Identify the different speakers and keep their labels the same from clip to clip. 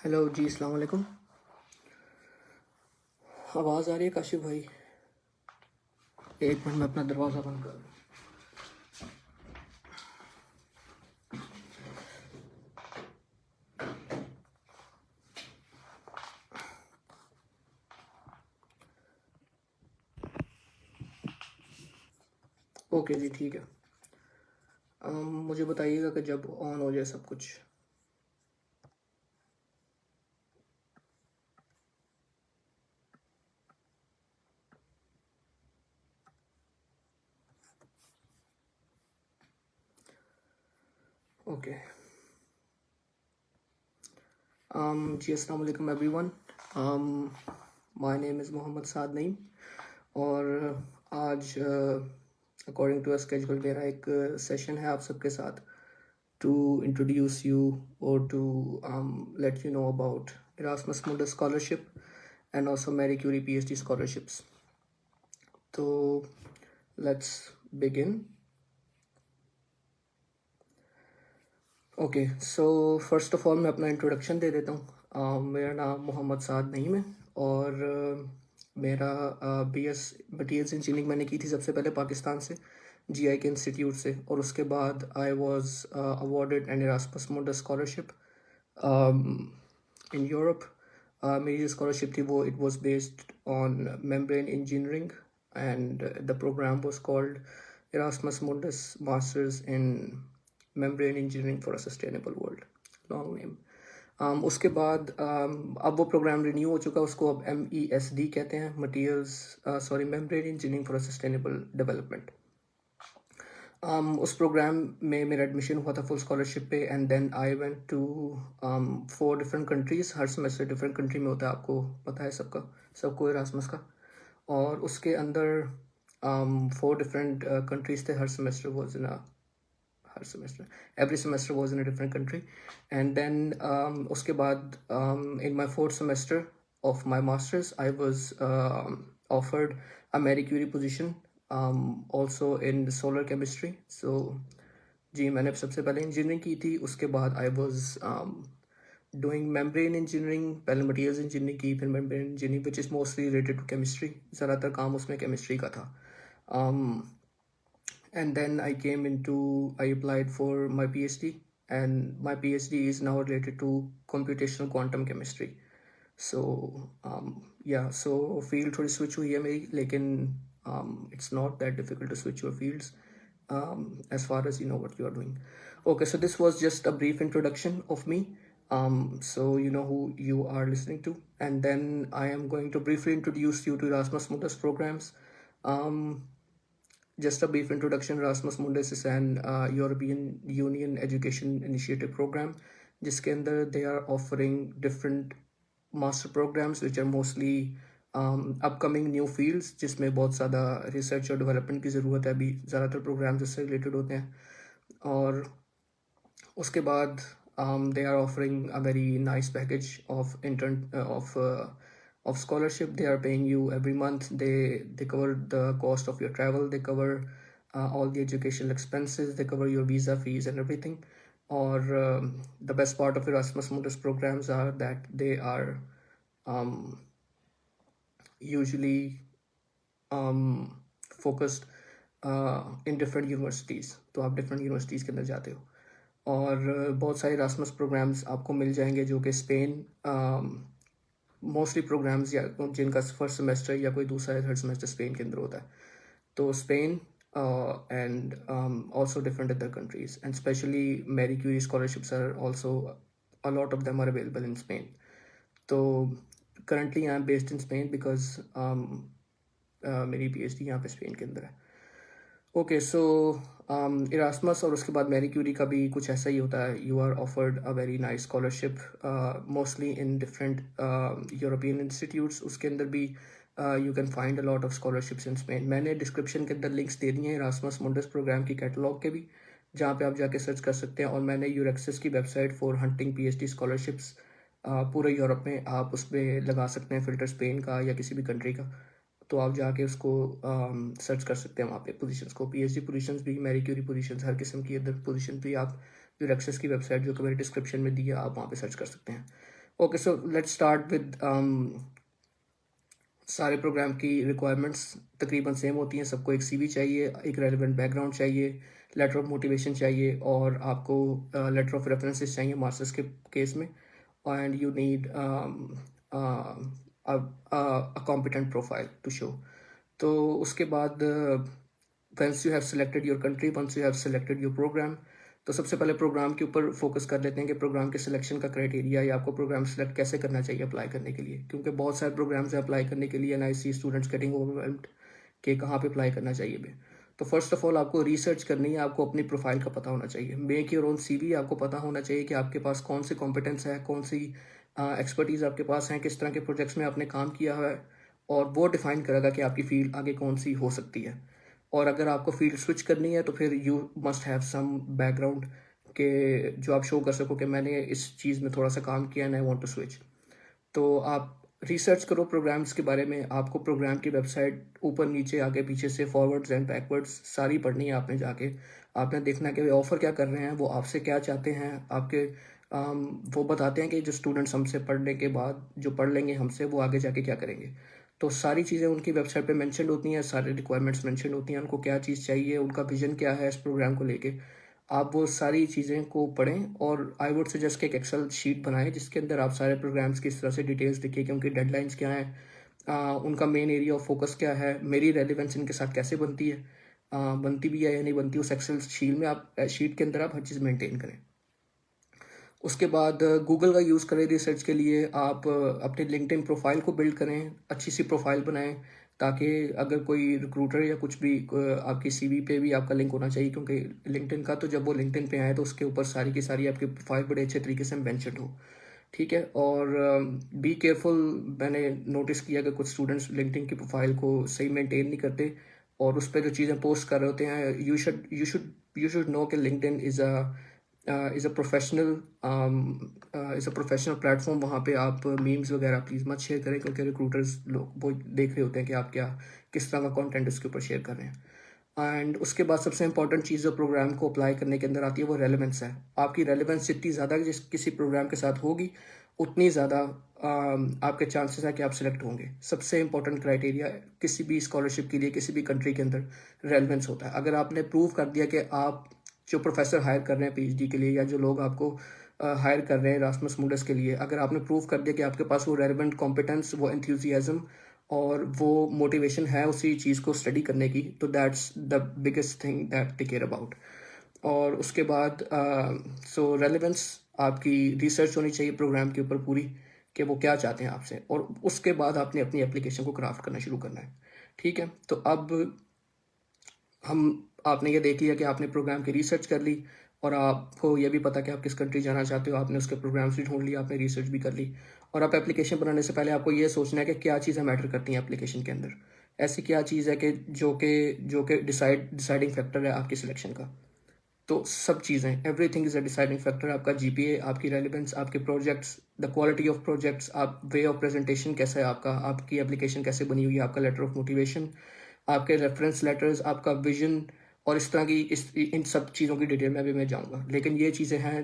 Speaker 1: Hello जी, अस्सलाम वालेकुम। आवाज़ आ रही है काशिफ भाई? एक मिनट में अपना दरवाज़ा बंद कर। ओके जी, ठीक है। मुझे बताइएगा कि जब ऑन हो जाए सब कुछ। ओके। जी, अस्सलाम वालेकुम everyone. My name is Mohammad Saad Naeem और आज अकॉर्डिंग टू स्केड्यूल मेरा एक सेशन है आप सबके साथ to introduce you or to let you know about Erasmus Mundus Scholarship and also Marie Curie PhD scholarships. So let's begin. Okay, so first of all मैं अपना इंट्रोडक्शन दे देता हूँ। मेरा नाम मोहम्मद साद नईम है और मेरा BS मटीरियल्स इंजीनियरिंग मैंने की थी सबसे पहले पाकिस्तान से, GI के इंस्टीट्यूट से, और उसके बाद I was awarded an Erasmus Mundus scholarship in Europe. मेरी जो स्कॉलरशिप थी वो it was based on membrane engineering and the programme was called Erasmus Mundus masters in membrane engineering for a sustainable world, long name. उसके बाद अब वो programme renew हो चुका है, उसको अब MESD कहते हैं, membrane engineering for a sustainable development. उस प्रोग्राम में मेरा एडमिशन हुआ था फुल स्कॉलरशिप पे and then I went to 4 different countries. हर सेमेस्टर डिफरेंट कंट्री में होता है, आपको पता है सबको एरास्मस का। और उसके अंदर 4 डिफरेंट कंट्रीज़ थे। every semester was in a different country. And then उसके बाद in my 4th semester of my masters I was offered a Marie Curie position also in the solar chemistry. So जी, मैंने सबसे पहले engineering की थी, उसके बाद I was doing membrane engineering. पहले मटीरियल्स इंजीनियरिंग की, फिर membrane engineering which is mostly related to chemistry. ज़्यादातर काम उसमें केमिस्ट्री का था। And then I applied for my PhD, and my PhD is now related to computational quantum chemistry. So yeah, so field थोड़ी switch हुई है मेरी, लेकिन it's not that difficult to switch your fields as far as you know what you are doing. Okay, so this was just a brief introduction of me. So you know who you are listening to, and then I am going to briefly introduce you to Erasmus Mundus programs. Just a brief introduction. Erasmus Mundus is an European Union education initiative program जिसके अंदर they are offering different master programs which are mostly upcoming new fields, जिसमें बहुत ज़्यादा research और development की ज़रूरत है। अभी ज़्यादातर प्रोग्राम्स इससे रिलेटेड होते हैं। और उसके बाद they are offering a very nice package of scholarship. They are paying you every month. They cover the cost of your travel. They cover all the educational expenses. They cover your visa fees and everything. Or the best part of Erasmus Mundus programs are that they are usually focused in different universities. तो आप different universities के अंदर जाते हो और बहुत सारे Erasmus programmes आपको मिल जाएंगे जो कि स्पेन, मोस्टली प्रोग्राम्स या जिनका फर्स्ट सेमेस्टर या कोई दूसरा या थर्ड सेमेस्टर स्पेन के अंदर होता है, तो Spain and also different other countries, and especially Marie Curie scholarships are also, a lot of them are available in Spain. So currently I am based in Spain because मेरी PhD यहाँ पे Spain के अंदर है। Okay, सो Erasmus और उसके बाद Marie Curie का भी कुछ ऐसा ही होता है। You are offered a very nice scholarship mostly in different European institutes. उसके अंदर भी you can find a lot of scholarships in Spain. मैंने डिस्क्रिप्शन के अंदर लिंक्स दे दिए हैं इरास्मस मुंडस प्रोग्राम की कैटलॉग के भी, जहाँ पे आप जाके सर्च कर सकते हैं। और मैंने यूरेक्सिस की website for hunting PhD scholarships पूरे यूरोप में आप उस पर लगा सकते हैं फ़िल्टर, स्पेन का या किसी भी कंट्री का, तो आप जाके उसको सर्च कर सकते हैं वहाँ पे पोजीशंस को। PhD पोजीशंस भी, मैरी क्यूरी पोजीशंस, हर किस्म की अदर पोजीशन भी आप यूरेक्सिस की वेबसाइट जो कि मेरे डिस्क्रिप्शन में दी है, आप वहाँ पे सर्च कर सकते हैं। Okay, so let's start with सारे प्रोग्राम की रिक्वायरमेंट्स तकरीबन सेम होती हैं। सबको एक सीवी चाहिए, एक रेलिवेंट बैकग्राउंड चाहिए, लेटर ऑफ मोटिवेशन चाहिए, और आपको लेटर ऑफ रेफरेंसेस चाहिए मास्टर्स के केस में, and you need a competent profile to show. तो उसके बाद once you have selected your country, once you have selected your program, तो सबसे पहले प्रोग्राम के ऊपर फोकस कर लेते हैं कि प्रोग्राम के सिलेक्शन का क्राइटेरिया या आपको प्रोग्राम सेलेक्ट कैसे करना चाहिए अप्लाई करने के लिए, क्योंकि बहुत सारे प्रोग्राम्स हैं अप्लाई करने के लिए and I see students getting overwhelmed कि कहाँ पे अप्लाई करना चाहिए भी। तो फर्स्ट ऑफ ऑल आपको रिसर्च करनी है, आपको अपनी प्रोफाइल का पता होना चाहिए। मेक योर ओन सीवी, आपको पता होना चाहिए कि आपके पास कौन सी कॉम्पिटेंस है, कौन सी एक्सपर्टीज़ आपके पास हैं, किस तरह के प्रोजेक्ट्स में आपने काम किया है, और वो डिफाइन करेगा कि आपकी फील्ड आगे कौन सी हो सकती है। और अगर आपको फील्ड स्विच करनी है तो फिर you must have some background के जो आप शो कर सको कि मैंने इस चीज़ में थोड़ा सा काम किया and I want to switch. तो आप रिसर्च करो प्रोग्राम्स के बारे में। आपको प्रोग्राम की वेबसाइट ऊपर नीचे आगे पीछे से फॉरवर्ड्स एंड बैकवर्ड्स सारी पढ़नी है आपने जाके। आपने देखना है कि वे ऑफ़र क्या कर रहे हैं, वो आपसे क्या चाहते हैं, आपके वो बताते हैं कि जो स्टूडेंट्स हमसे पढ़ने के बाद जो पढ़ लेंगे हमसे, वो आगे जाके क्या करेंगे। तो सारी चीज़ें उनकी वेबसाइट पे मेंशन होती हैं, सारी रिक्वायरमेंट्स मेंशन होती हैं, उनको क्या चीज़ चाहिए, उनका विजन क्या है इस प्रोग्राम को लेके। आप वो सारी चीज़ें को पढ़ें, और आई वुड सजेस्ट कि एक एक्सेल शीट बनाएं जिसके अंदर आप सारे प्रोग्राम्स की इस तरह से डिटेल्स लिखिए कि उनकी डेडलाइंस क्या हैं, उनका मेन एरिया ऑफ फोकस क्या है, मेरी रेलिवेंस इनके साथ कैसे बनती है, बनती भी है या नहीं बनती। उस एक्सेल शीट में आप शीट के अंदर आप हर चीज़ मेंटेन करें। उसके बाद गूगल का यूज़ करें रिसर्च के लिए। आप अपने लिंक्डइन प्रोफाइल को बिल्ड करें, अच्छी सी प्रोफाइल बनाएं, ताकि अगर कोई रिक्रूटर या कुछ भी आपकी सीवी पे भी आपका लिंक होना चाहिए, क्योंकि लिंक्डइन का तो जब वो लिंक्डइन पे आए तो उसके ऊपर सारी की सारी आपकी प्रोफाइल बड़े अच्छे तरीके से मेंशन हो। ठीक है, और बी केयरफुल। मैंने नोटिस किया कि कुछ स्टूडेंट्स लिंक्डइन की प्रोफाइल को सही मेंटेन नहीं करते, और उस पर जो चीज़ें पोस्ट कर रहे होते हैं। यू शुड नो कि LinkedIn is a professional platform. वहाँ पे आप मीम्स वगैरह प्लीज़ मत शेयर करें, क्योंकि रिक्रूटर्स लोग वो देख रहे होते हैं कि आप क्या किस तरह का कंटेंट उसके ऊपर शेयर कर रहे हैं। एंड उसके बाद सबसे इंपॉर्टेंट चीज़ जो प्रोग्राम को अप्लाई करने के अंदर आती है वो रेलेवेंस है। आपकी रेलेवेंस जितनी ज़्यादा जिस किसी प्रोग्राम के साथ होगी, उतनी ज़्यादा आपके चांसेस है कि आप सिलेक्ट होंगे। सबसे इंपॉर्टेंट क्राइटेरिया किसी भी स्कॉलरशिप के लिए किसी भी कंट्री के अंदर रेलेवेंस होता है। अगर आपने प्रूव कर दिया कि आप जो प्रोफेसर हायर कर रहे हैं पीएचडी के लिए, या जो लोग आपको हायर कर रहे हैं रासमस मुंडस के लिए, अगर आपने प्रूव कर दिया कि आपके पास वो रेलेवेंट कॉम्पिटेंस, वो एंथुसियाज्म और वो मोटिवेशन है उसी चीज़ को स्टडी करने की, तो that's the biggest thing that they care about. और उसके बाद सो रेलेवेंस, आपकी रिसर्च होनी चाहिए प्रोग्राम के ऊपर पूरी, कि वो क्या चाहते हैं आपसे, और उसके बाद आपने अपनी एप्लीकेशन को क्राफ्ट करना शुरू करना है। ठीक है, तो अब आपने ये देख लिया कि आपने प्रोग्राम की रिसर्च कर ली, और आपको ये भी पता कि आप किस कंट्री जाना चाहते हो, आपने उसके प्रोग्राम्स भी ढूंढ लिया, आपने रिसर्च भी कर ली। और आप एप्लीकेशन बनाने से पहले आपको ये सोचना है कि क्या चीज़ें मैटर करती हैं एप्लीकेशन के अंदर। ऐसी क्या चीज़ है कि जो कि डिसाइडिंग फैक्टर है आपकी सिलेक्शन का। तो सब चीज़ें, everything is a deciding factor. आपका जीपीए, आपकी रेलिवेंस, आपके projects, the quality of projects, आप वे ऑफ प्रेजेंटेशन कैसा है आपका, आपकी एप्लीकेशन कैसे बनी हुई है, आपका लेटर ऑफ मोटिवेशन, आपके रेफरेंस लेटर्स, आपका विजन, और इस तरह की इन सब चीज़ों की डिटेल में अभी मैं जाऊँगा। लेकिन ये चीज़ें हैं,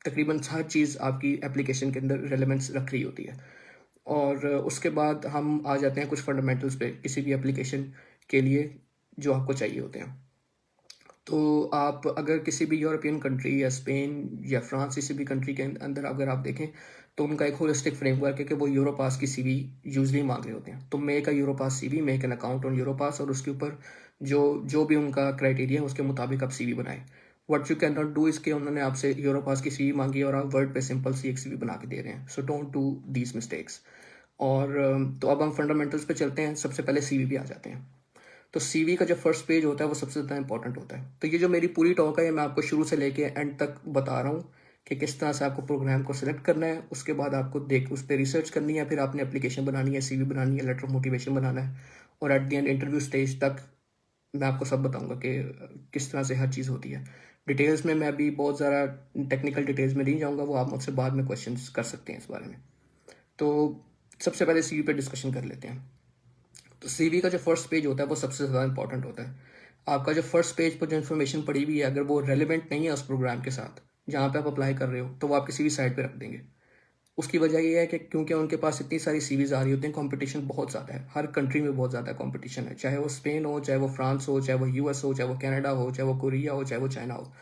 Speaker 1: तकरीबन हर चीज़ आपकी एप्लीकेशन के अंदर रेलेवेंस रख रही होती है। और उसके बाद हम आ जाते हैं कुछ फंडामेंटल्स पे किसी भी एप्लीकेशन के लिए जो आपको चाहिए होते हैं। तो आप अगर किसी भी यूरोपियन कंट्री या स्पेन या फ्रांस, किसी भी कंट्री के अंदर अगर आप देखें, तो उनका एक होलिस्टिक फ्रेमवर्क है कि वो यूरोपास की सीवी यूजली मांग रहे होते हैं। तो make a Europass CV, make an account on Europass, और उसके ऊपर जो जो भी उनका क्राइटेरिया है उसके मुताबिक आप सीवी बनाएं। What you can not do इसके, उन्होंने आपसे यूरोपास की सीवी मांगी और आप वर्ड पे सिंपल सी एक सीवी बना के दे रहे हैं। So don't do these mistakes. और तो अब हम फंडामेंटल्स पे चलते हैं। सबसे पहले सीवी पे आ जाते हैं। तो सीवी का जो फर्स्ट पेज होता है वो सबसे ज़्यादा इंपॉर्टेंट होता है। तो ये जो मेरी पूरी टॉक है, ये मैं आपको शुरू से लेके एंड तक बता रहा हूँ कि किस तरह से आपको प्रोग्राम को सिलेक्ट करना है, उसके बाद आपको उस पर रिसर्च करनी है, फिर आपने एप्लीकेशन बनानी है, सीवी बनानी है, लेटर ऑफ मोटिवेशन बनाना है, और at the end interview stage तक मैं आपको सब बताऊंगा कि किस तरह से हर चीज़ होती है। डिटेल्स में मैं अभी बहुत ज़्यादा टेक्निकल डिटेल्स में नहीं जाऊँगा, वो आप मुझसे बाद में क्वेश्चन कर सकते हैं इस बारे में। तो सबसे पहले सीवी पे डिस्कशन कर लेते हैं। तो सीवी का जो फर्स्ट पेज होता है वो सबसे ज़्यादा इंपॉर्टेंट होता है। आपका जो फर्स्ट पेज पर जो इन्फॉर्मेशन पड़ी हुई है, अगर वो रेलिवेंट नहीं है उस प्रोग्राम के साथ जहाँ पे आप अप्लाई कर रहे हो, तो वो आपकी सीवी साइड पे रख देंगे। उसकी वजह ये है कि क्योंकि उनके पास इतनी सारी सीवीज आ रही होती हैं, कंपटीशन बहुत ज़्यादा है, हर कंट्री में बहुत ज़्यादा कंपटीशन है, चाहे वो स्पेन हो, चाहे वो फ्रांस हो, चाहे वो यूएस हो, चाहे वो कनाडा हो, चाहे वो कोरिया हो, चाहे वो चाइना हो,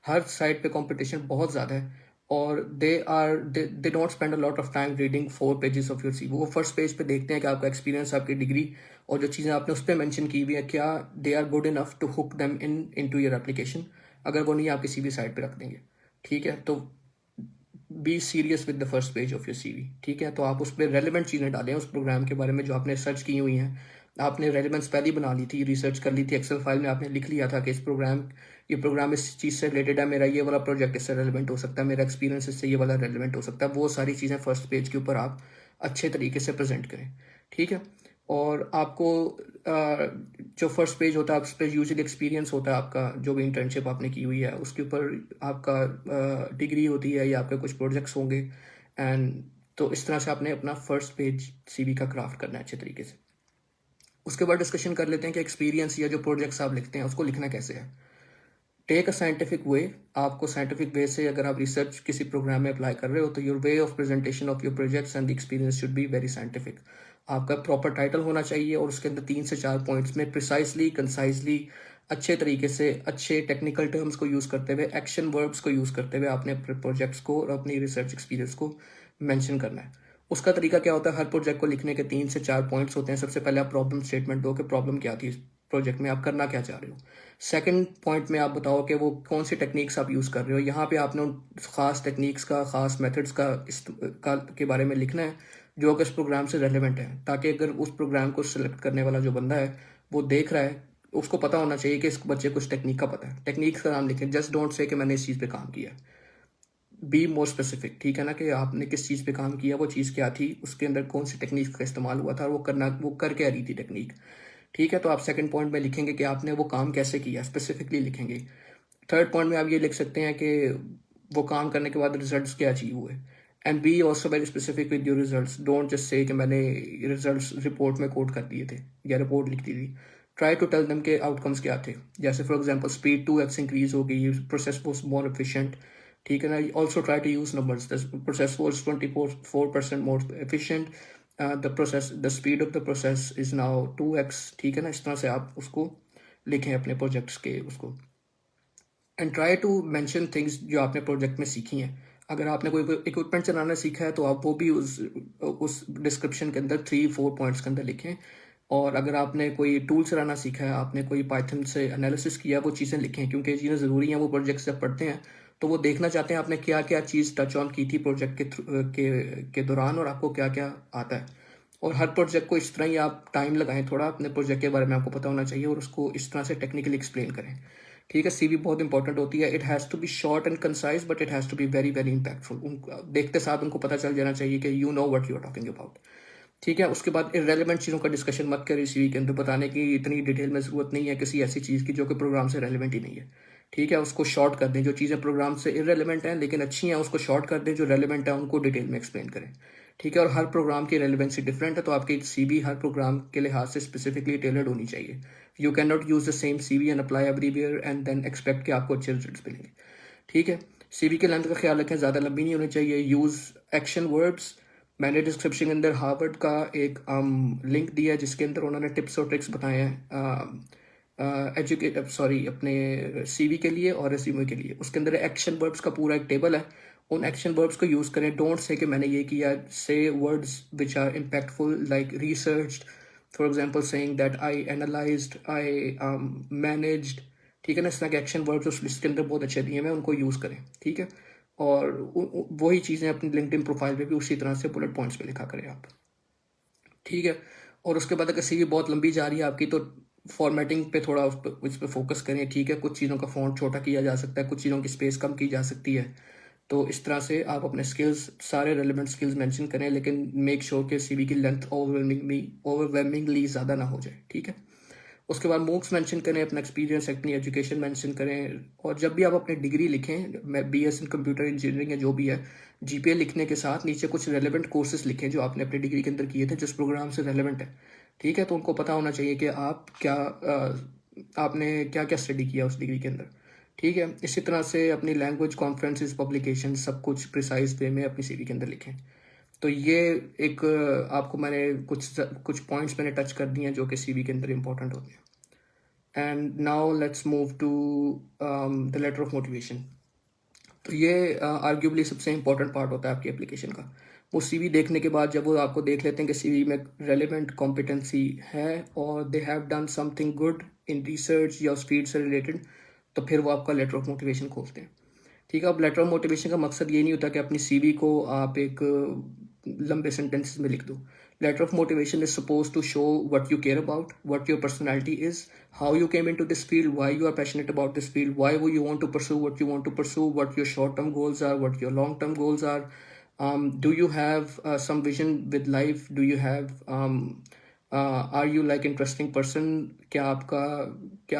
Speaker 1: हर साइड पे कंपटीशन बहुत ज़्यादा है। और they don't spend a lot of time reading 4 pages of your C. वो फर्स्ट पेज पे देखते हैं कि आपका एक्सपीरियंस, आपकी डिग्री और जो चीज़ें आपने उस पर मैंशन की हुई है, क्या they are good enough to hook them into your application. अगर वो नहीं, आपकी सीवी साइड पे रख देंगे। ठीक है, तो be serious with the first page of your CV. ठीक है, तो आप उस पर रेलिवेंट चीज़ें डालें उस प्रोग्राम के बारे में जो आपने सर्च की हुई हैं। आपने रेलिवेंस पहले ही बना ली थी, रिसर्च कर ली थी, एक्सेल फाइल में आपने लिख लिया था कि ये प्रोग्राम इस चीज़ से रिलेटेड है, मेरा ये वाला प्रोजेक्ट इससे रेलिवेंट हो सकता है, मेरा एक्सपीरियंस इससे ये वाला रेलिवेंट हो सकता है। वो सारी चीज़ें फर्स्ट पेज के ऊपर आप अच्छे तरीके से प्रेजेंट करें। ठीक है, और आपको जो फर्स्ट पेज होता है उस पर यूजुअली एक्सपीरियंस होता है आपका, जो भी इंटर्नशिप आपने की हुई है उसके ऊपर आपका डिग्री होती है या आपके कुछ प्रोजेक्ट्स होंगे। एंड तो इस तरह से आपने अपना फर्स्ट पेज सीवी का क्राफ्ट करना है अच्छे तरीके से। उसके बाद डिस्कशन कर लेते हैं कि एक्सपीरियंस या जो प्रोजेक्ट्स आप लिखते हैं उसको लिखना कैसे है। Take a scientific way. आपको साइंटिफिक वे से, अगर आप रिसर्च किसी प्रोग्राम में अप्लाई कर रहे हो, तो your way of presentation of your projects and the experience should be very scientific. आपका प्रॉपर टाइटल होना चाहिए और उसके अंदर 3 से 4 पॉइंट्स में प्रिसाइसली, कंसाइजली, अच्छे तरीके से, अच्छे टेक्निकल टर्म्स को यूज़ करते हुए, एक्शन वर्ब्स को यूज़ करते हुए आपने अपने प्रोजेक्ट्स को और अपनी रिसर्च एक्सपीरियंस को मैंशन करना है। उसका तरीका क्या होता है, हर प्रोजेक्ट को लिखने के 3 से 4 पॉइंट्स होते हैं। सबसे पहले आप प्रॉब्लम स्टेटमेंट दो कि प्रॉब्लम क्या थी इस प्रोजेक्ट में, आप करना क्या चाह रहे हो। सेकंड पॉइंट में आप बताओ कि वो कौन सी टेक्निक्स आप यूज़ कर रहे हो। यहाँ पे आपने उन ख़ास टेक्निक्स का, ख़ास मेथड्स के बारे में लिखना है जो कि इस प्रोग्राम से रेलेवेंट है, ताकि अगर उस प्रोग्राम को सिलेक्ट करने वाला जो बंदा है वो देख रहा है, उसको पता होना चाहिए कि इस बच्चे को इस टेक्निक का पता है। टेक्निक्स का नाम लिखें, जस्ट डोंट से कि मैंने इस चीज़ पे काम किया। Be more specific. ठीक है ना, कि आपने किस चीज़ पे काम किया, वो चीज़ क्या थी, उसके अंदर कौन सी टेक्निक का इस्तेमाल हुआ था और वो कर क्या रही थी टेक्निक। ठीक है, तो आप सेकंड पॉइंट में लिखेंगे कि आपने वो काम कैसे किया, स्पेसिफिकली लिखेंगे। थर्ड पॉइंट में आप ये लिख सकते हैं कि वो काम करने के बाद रिजल्ट्स क्या अचीव हुए। And be also very specific with your results. Don't just say कि मैंने रिजल्ट्स रिपोर्ट में कोट कर दिए थे या रिपोर्ट लिख दी थी। ट्राई टू टेल देम के आउटकम्स क्या थे। जैसे for example speed 2x increase हो गई, प्रोसेस वॉज मोर एफिशिएंट। ठीक है ना, also try to use numbers. The process was 24% more efficient, the speed of the process is now 2x। ठीक है ना, इस तरह से आप उसको लिखें अपने प्रोजेक्ट्स के उसको। And try to mention things जो आपने प्रोजेक्ट में सीखी हैं। अगर आपने कोई इक्विपमेंट चलाना सीखा है तो आप वो भी उस डिस्क्रिप्शन के अंदर 3-4 पॉइंट्स के अंदर लिखें। और अगर आपने कोई टूल चलाना सीखा है, आपने कोई पाइथन से एनालिसिस किया, वो चीज़ें लिखें, क्योंकि ये चीज़ें ज़रूरी हैं। वो प्रोजेक्ट जब पढ़ते हैं तो वो देखना चाहते हैं आपने क्या क्या चीज़ टच ऑन की थी प्रोजेक्ट के दौरान, और आपको क्या क्या आता है। और हर प्रोजेक्ट को इस तरह ही आप टाइम लगाएं, थोड़ा अपने प्रोजेक्ट के बारे में आपको पता होना चाहिए और उसको इस तरह से टेक्निकली एक्सप्लेन करें। ठीक है, सीवी बहुत इंपॉर्टेंट होती है। It has to be short and concise, but it has to be very very impactful. उनको देखते साथ उनको पता चल जाना चाहिए कि you know what you are talking about. ठीक है, उसके बाद इरेलीवेंट चीज़ों का डिस्कशन मत करें सीवी के अंदर। बताने की इतनी डिटेल में ज़रूरत नहीं है किसी ऐसी चीज़ की जो कि प्रोग्राम से रेलिवेंट ही नहीं है। ठीक है, उसको शॉर्ट कर दें। जो चीज़ें प्रोग्राम से इरेलीवेंट हैं लेकिन अच्छी हैं, उसको शॉर्ट कर दें। जो रेलिवेंट है उनको डिटेल में एक्सप्लेन करें। ठीक है, और हर प्रोग्राम की रेलिवेंसी डिफरेंट है, तो आपकी सीवी हर प्रोग्राम के लिहाज से स्पेसिफिकली टेलर्ड होनी चाहिए। You can not use the same CV and apply everywhere and then expect कि आपको अच्छे रिजल्ट्स मिलेंगे। ठीक है, सीवी के लेंथ का ख्याल रखें, ज़्यादा लंबी नहीं होनी चाहिए। Use action words. मैंने डिस्क्रिप्शन के अंदर हार्वर्ड का एक लिंक दिया है जिसके अंदर उन्होंने टिप्स और ट्रिक्स बताए हैं अपने सीवी के लिए और रेज्यूमे के लिए। उसके अंदर एक्शन वर्ब्स का पूरा एक टेबल है। उन एक्शन वर्ब्स को यूज़ करें। डोंट से कि मैंने ये किया। Say words which are impactful like researched, for example saying that I analysed, I managed. ठीक है ना, इस तरह के एक्शन वर्ब्स उस लिस्ट के अंदर बहुत अच्छे दिए हैं, उनको यूज़ करें। ठीक है, और वही चीज़ें अपनी लिंक्डइन प्रोफाइल पे भी उसी तरह से बुलेट पॉइंट्स पे लिखा करें आप। ठीक है, और उसके बाद अगर सीवी बहुत लंबी जा रही है आपकी, तो फॉर्मेटिंग पे थोड़ा उस पर फोकस करें। ठीक है, कुछ चीज़ों का फॉन्ट छोटा किया जा सकता है, कुछ चीज़ों की स्पेस कम की जा सकती है। तो इस तरह से आप अपने स्किल्स, सारे रेलिवेंट स्किल्स मेंशन करें, लेकिन मेक श्योर कि सीवी की लेंथ ओवरवेलमिंगली ज़्यादा ना हो जाए। ठीक है, उसके बाद मूक्स मेंशन करें, अपना एक्सपीरियंस, अपनी एजुकेशन मेंशन करें। और जब भी आप अपनी डिग्री लिखें, मैं बीएस इन कंप्यूटर इंजीनियरिंग या जो भी है, जीपीए लिखने के साथ नीचे कुछ रेलेवेंट कोर्सेज लिखें जो आपने अपनी डिग्री के अंदर किए थे, जिस प्रोग्राम से रेलेवेंट है। ठीक है, तो उनको पता होना चाहिए कि आपने क्या क्या स्टडी किया उस डिग्री के अंदर। ठीक है, इसी तरह से अपनी लैंग्वेज, कॉन्फ्रेंसेस, पब्लिकेशन, सब कुछ प्रिसाइज वे में अपनी सीवी के अंदर लिखें। तो ये एक आपको मैंने कुछ पॉइंट्स मैंने टच कर दिए हैं जो कि सीवी के अंदर इंपॉर्टेंट होते हैं. And now let's move to the letter of motivation. तो ये आर्ग्यूबली सबसे इम्पोर्टेंट पार्ट होता है आपकी एप्लीकेशन का. वो सीवी देखने के बाद जब वो आपको देख लेते हैं कि सीवी में रेलेवेंट कॉम्पिटेंसी है और they have done something good in research या उस फील्ड से रिलेटेड, तो फिर वो आपका लेटर ऑफ मोटिवेशन खोलते हैं. ठीक है. अब लेटर ऑफ मोटिवेशन का मकसद ये नहीं होता कि अपनी सीवी को आप एक लंबे सेंटेंसेस में लिख दो. Letter of motivation is supposed to show what you care about, what your personality is, how you came into this field, why you are passionate about this field, why you want to pursue what you want to pursue, what your short-term goals are, what your long-term goals are. Do you have some vision with life? Do you have are you like interesting person? क्या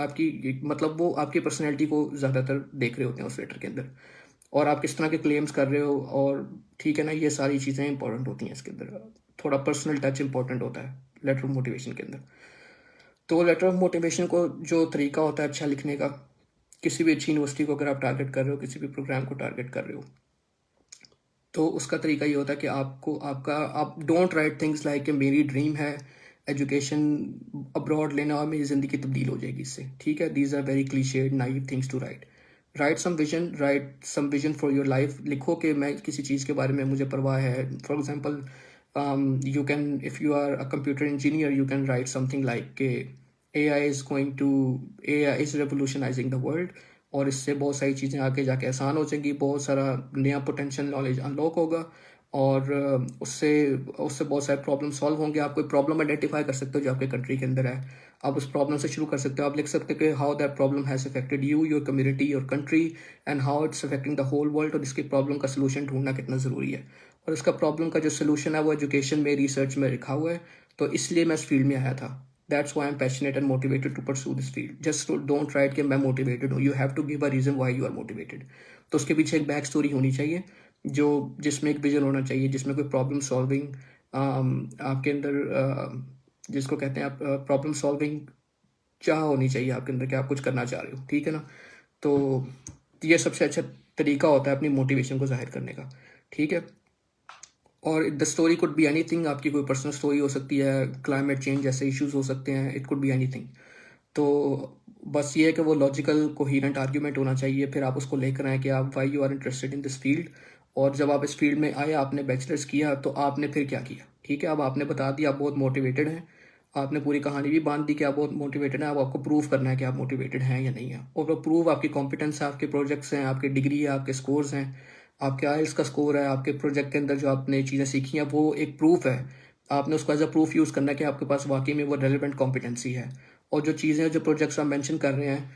Speaker 1: आपकी मतलब वो आपकी personality को ज़्यादातर देख रहे होते हैं उस लेटर के अंदर, और आप किस तरह के क्लेम्स कर रहे हो, और ठीक है ना, ये सारी चीज़ें इंपॉर्टेंट होती हैं इसके अंदर. थोड़ा पर्सनल टच इंपॉर्टेंट होता है लेटर ऑफ मोटिवेशन के अंदर. तो लेटर ऑफ मोटिवेशन को जो तरीका होता है अच्छा लिखने का, किसी भी अच्छी यूनिवर्सिटी को अगर आप टारगेट कर रहे हो, किसी भी प्रोग्राम को टारगेट कर रहे हो, तो उसका तरीका ये होता है कि आप डोंट राइट थिंग्स लाइक कि मेरी ड्रीम है एजुकेशन अब्रॉड लेना और मेरी ज़िंदगी तब्दील हो जाएगी इससे. ठीक है. These are very clichéd naive things to write. Write some vision for your life. लिखो कि मैं किसी चीज़ के बारे में मुझे परवाह है. For example, you can, if you are a computer engineer, you can write something like AI is revolutionizing the world, और इससे बहुत सारी चीज़ें आगे जाके आसान हो जाएंगी, बहुत सारा नया पोटेंशियल नॉलेज अनलॉक होगा, और उससे उससे बहुत सारे प्रॉब्लम सॉल्व होंगे. आप कोई प्रॉब्लम आइडेंटिफाई कर सकते हो जो आपके कंट्री के अंदर है, आप उस प्रॉब्लम से शुरू कर सकते हो. आप लिख सकते हो कि how that problem has affected you, your community, your country, and how it's affecting the whole world, और इसकी प्रॉब्लम का सोल्यूशन ढूंढना कितना ज़रूरी है. और इसका प्रॉब्लम का जो सोल्यूशन है वो एजुकेशन में, रिसर्च में लिखा हुआ है. तो इसलिए मैं इस फील्ड में आया था. That's why I am passionate and motivated to pursue this field. Just don't write कि मैं मोटिवेटेड हूँ. You have to give a reason why you are motivated. तो उसके पीछे एक बैक स्टोरी होनी चाहिए, जिसमें एक विजन होना चाहिए, जिसमें कोई प्रॉब्लम सॉल्विंग आपके अंदर, जिसको कहते हैं आप प्रॉब्लम सॉल्विंग चाह होनी चाहिए आपके अंदर, कि आप कुछ करना चाह रहे हो. ठीक है ना. तो ये सबसे अच्छा तरीका होता है अपनी मोटिवेशन को जाहिर करने का. ठीक है. और the story could be anything. आपकी कोई पर्सनल स्टोरी हो सकती है, क्लाइमेट चेंज जैसे इश्यूज हो सकते हैं, इट कुड बी एनीथिंग. तो बस ये है कि वो लॉजिकल कोहेरेंट आर्ग्यूमेंट होना चाहिए. फिर आप उसको लेकर आए कि आप why you are interested in this field, और जब आप इस फील्ड में आए, आपने बैचलर्स किया, तो आपने फिर क्या किया. ठीक है. अब आपने बता दिया आप बहुत मोटिवेटेड हैं, आपने पूरी कहानी भी बांध दी कि आप बहुत मोटिवेटेड हैं. अब आपको प्रूव करना है कि आप मोटिवेटेड हैं या नहीं है, और वो प्रूव आपकी कॉम्पिटेंस है, आपके प्रोजेक्ट्स हैं, आपकी डिग्री है, आपके स्कोर्स हैं, आपके आइल्स का स्कोर है, आपके प्रोजेक्ट के अंदर जो आपने चीज़ें सीखी हैं वो एक प्रूफ है. आपने उसको एज अ प्रूफ यूज़ करना है कि आपके पास वाकई में वो रेलिवेंट कॉम्पिटेंसी है. और जो चीज़ें, जो प्रोजेक्ट्स आप मेंशन कर रहे हैं,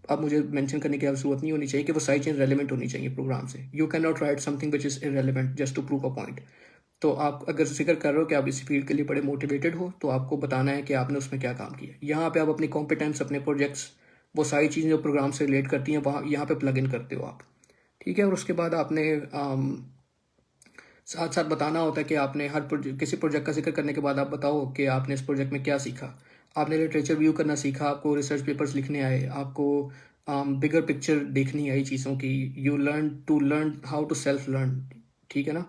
Speaker 1: अब मुझे मेंशन करने की जरूरत नहीं होनी चाहिए कि वो सारी चीज़ रेलिवेंट होनी चाहिए प्रोग्राम से. You can not write something which is irrelevant just to prove a point. तो आप अगर जिक्र कर रहे हो कि आप इस फील्ड के लिए बड़े मोटिवेटेड हो, तो आपको बताना है कि आपने उसमें क्या काम किया. यहाँ पे आप अपनी कॉम्पिटेंस, अपने प्रोजेक्ट्स, वो सारी चीज़ें जो प्रोग्राम से रिलेट करती हैं, वहाँ यहाँ पे प्लग इन करते हो आप. ठीक है. और उसके बाद आपने साथ साथ बताना होता है कि आपने किसी प्रोजेक्ट का जिक्र करने के बाद आप बताओ कि आपने इस प्रोजेक्ट में क्या सीखा. आपने लिटरेचर व्यू करना सीखा, आपको रिसर्च पेपर्स लिखने आए, आपको बिगर पिक्चर देखनी आई चीज़ों की. You learn how to self learn. ठीक है ना.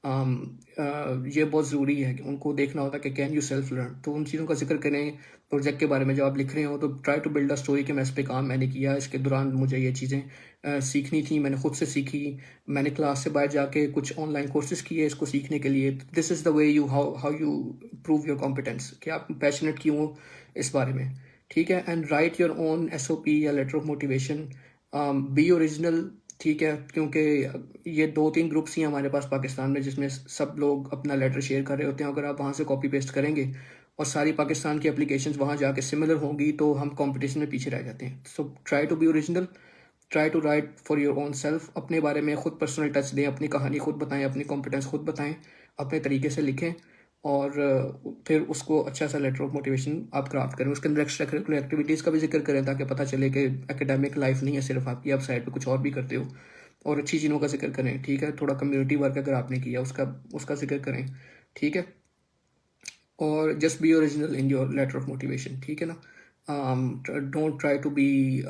Speaker 1: ये बहुत ज़रूरी है कि उनको देखना होता है कि कैन यू सेल्फ लर्न. तो उन चीज़ों का जिक्र करें प्रोजेक्ट के बारे में जब आप लिख रहे हो, तो try to build a story कि मैं इस पे काम मैंने किया, इसके दौरान मुझे ये चीज़ें सीखनी थी, मैंने खुद से सीखी, मैंने क्लास से बाहर जाके कुछ ऑनलाइन कोर्सेज किए इसको सीखने के लिए. This is the way you how you prove your competence, कि आप पैशनेट क्यों हो इस बारे में. ठीक है. And write your own SOP या letter of motivation. Be original. ठीक है. क्योंकि ये 2-3 ग्रुप्स ही हमारे पास पाकिस्तान में जिसमें सब लोग अपना लेटर शेयर कर रहे होते हैं. अगर आप वहाँ से कॉपी पेस्ट करेंगे और सारी पाकिस्तान की एप्लीकेशंस वहाँ जाके सिमिलर होंगी, तो हम कंपटीशन में पीछे रह जाते हैं. So try to be original, try to write for your own self. अपने बारे में खुद पर्सनल टच दें, अपनी कहानी खुद बताएं, अपनी कॉम्पिटेंस खुद बताएं, अपने तरीके से लिखें, और फिर उसको अच्छा सा लेटर ऑफ मोटिवेशन आप क्राफ्ट करें. उसके अंदर एक्स्ट्रा करिकुलर एक्टिविटीज़ का भी जिक्र करें, ताकि पता चले कि एकेडमिक लाइफ नहीं है सिर्फ आपकी, आप साइड पे कुछ और भी करते हो, और अच्छी चीज़ों का जिक्र करें. ठीक है. थोड़ा कम्युनिटी वर्क अगर आपने किया उसका जिक्र करें. ठीक है. और just be original in your letter of motivation. ठीक है ना. डोंट ट्राई टू बी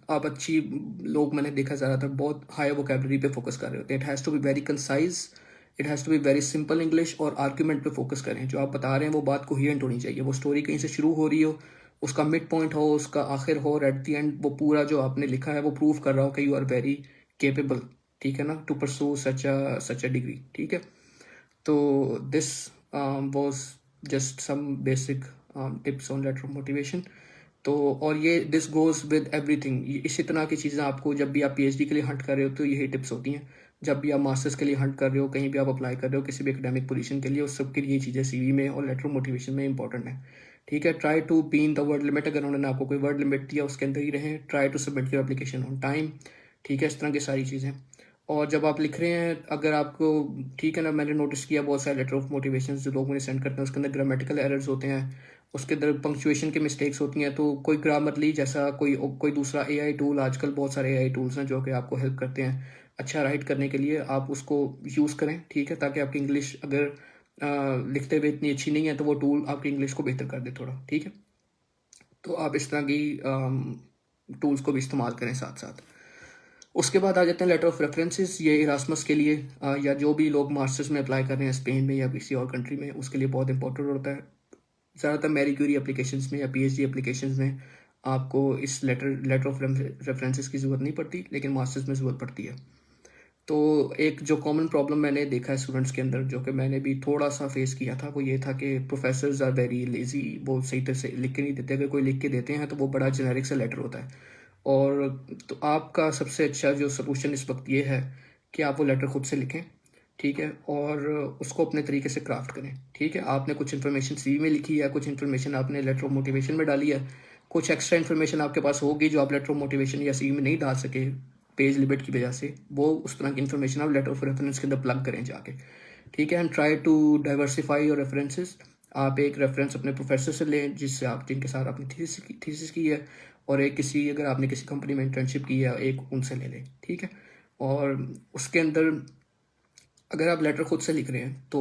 Speaker 1: आप अच्छी लोग मैंने देखा ज़्यादातर बहुत हाई वोकेबलरी पे फोकस कर रहे होते हैं. It has to be very concise, it has to be very simple English, और आर्ग्यूमेंट पे फोकस करें। जो आप बता रहे हैं वो बात कोहेरेंट होनी चाहिए, वो स्टोरी कहीं से शुरू हो रही हो, उसका मिड पॉइंट हो, उसका आखिर हो, और एट द एंड वो पूरा जो आपने लिखा है वो प्रूव कर रहा हो कि यू आर वेरी केपेबल, ठीक है ना, to pursue such a degree, ठीक है। तो this was just some basic tips on letter of motivation. तो और ये दिस गोज विद एवरीथिंग, इसी तरह की चीज़ें आपको जब भी आप पीएचडी के लिए हंट कर रहे हो तो यही टिप्स होती हैं। जब भी आप मास्टर्स के लिए हंट कर रहे हो, कहीं भी आप अप्लाई कर रहे हो किसी भी एकेडमिक पोजीशन के लिए, उस सब के लिए ये चीज़ें सीवी में और लेटर ऑफ मोटिवेशन में इंपॉर्टेंट है, ठीक है। Try to be in the word limit, अगर उन्होंने आपको कोई वर्ड लिमिट दिया उसके अंदर ही रहें। Try to submit your application on time, ठीक है, इस तरह की सारी चीज़ें। और जब आप लिख रहे हैं, अगर आपको, ठीक है ना, मैंने नोटिस किया बहुत सारे लेटर ऑफ मोटिवेशन जो लोग मुझे सेंड करते हैं उसके अंदर ग्रामेटिकल एरर्स होते हैं, उसके अंदर पंक्चुएशन के मिस्टेक्स होती हैं। तो कोई ग्रामरली जैसा कोई दूसरा एआई टूल, आजकल बहुत सारे एआई टूल्स हैं जो कि आपको हेल्प करते हैं अच्छा राइट करने के लिए, आप उसको यूज़ करें, ठीक है, ताकि आपकी इंग्लिश अगर लिखते हुए इतनी अच्छी नहीं है तो वो टूल आपकी इंग्लिश को बेहतर कर दे थोड़ा, ठीक है। तो आप इस तरह की टूल्स को भी इस्तेमाल करें साथ साथ। उसके बाद आ जाते हैं लेटर ऑफ रेफरेंसेस। ये इरास्मस के लिए या जो भी लोग मास्टर्स में अप्लाई कर रहे हैं स्पेन में या किसी और कंट्री में, उसके लिए बहुत इंपॉर्टेंट होता है। ज़्यादातर मैरी क्यूरी एप्लीकेशंस में या पीएचडी एप्लीकेशंस में आपको इस लेटर ऑफ रेफरेंसेस की ज़रूरत नहीं पड़ती, लेकिन मास्टर्स में ज़रूरत पड़ती है। तो एक जो कॉमन प्रॉब्लम मैंने देखा है स्टूडेंट्स के अंदर, जो कि मैंने भी थोड़ा सा फेस किया था, वो ये था कि प्रोफेसर्स आर वेरी लेजी, वो सही तरह से लिख के नहीं देते। अगर कोई लिख के देते हैं तो वो बड़ा जेनेरिक सा लेटर होता है। और तो आपका सबसे अच्छा जो सलूशन इस वक्त ये है कि आप वो लेटर खुद से लिखें, ठीक है, और उसको अपने तरीके से क्राफ्ट करें, ठीक है। आपने कुछ इन्फॉर्मेशन सीवी में लिखी है, कुछ इन्फॉर्मेशन आपने लेटर ऑफ मोटिवेशन में डाली है, कुछ एक्स्ट्रा इन्फॉर्मेशन आपके पास होगी जो आप लेटर ऑफ मोटिवेशन या सीवी में नहीं डाल सके पेज लिमिट की वजह से, वो उस तरह की इन्फॉर्मेशन आप लेटर ऑफ रेफरेंस के अंदर प्लग करें जाके, ठीक है। And try to diversify your references. आप एक रेफरेंस अपने प्रोफेसर से लें जिनके साथ आपने थीसिस की है, और एक किसी, अगर आपने किसी कंपनी में इंटर्नशिप की है, एक उनसे ले लें, ठीक है। और उसके अंदर अगर आप लेटर खुद से लिख रहे हैं तो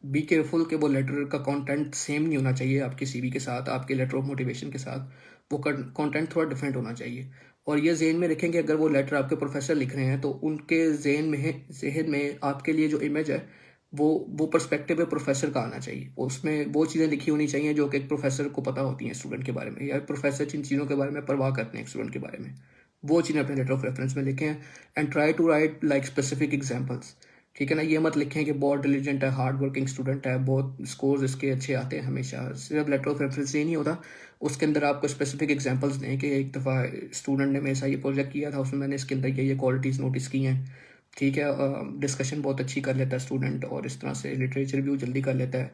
Speaker 1: बी केयरफुल कि वो लेटर का कंटेंट सेम नहीं होना चाहिए आपके सीवी के साथ, आपके लेटर ऑफ मोटिवेशन के साथ। वो कंटेंट थोड़ा डिफरेंट होना चाहिए। और ये जहन में रखें कि अगर वो लेटर आपके प्रोफेसर लिख रहे हैं तो उनके जहन में आपके लिए जो इमेज है वो पर्सपेक्टिव है प्रोफेसर का आना चाहिए। उसमें वो चीज़ें लिखी होनी चाहिए जो कि एक प्रोफेसर को पता होती हैं स्टूडेंट के बारे में, या प्रोफेसर जिन चीज़ों के बारे में परवाह करते हैं स्टूडेंट के बारे में, वो चीज़ें अपने लेटर ऑफ रेफरेंस में लिखें। And try to write like specific examples, ठीक है ना। ये मत लिखें कि बहुत डिलीजेंट है, हार्ड वर्किंग स्टूडेंट है, बहुत स्कोर्स इसके अच्छे आते हैं हमेशा। सिर्फ लेटर ऑफ रेफरेंस ये नहीं होता, उसके अंदर आपको स्पेसिफिक एग्जांपल्स दें कि एक दफ़ा स्टूडेंट ने मेरे साथ ये प्रोजेक्ट किया था, उसमें मैंने इसके अंदर ये क्वालिटीज़ नोटिस की हैं, ठीक है। डिस्कशन बहुत अच्छी कर लेता है स्टूडेंट, और इस तरह से लिटरेचर रिव्यू जल्दी कर लेता है।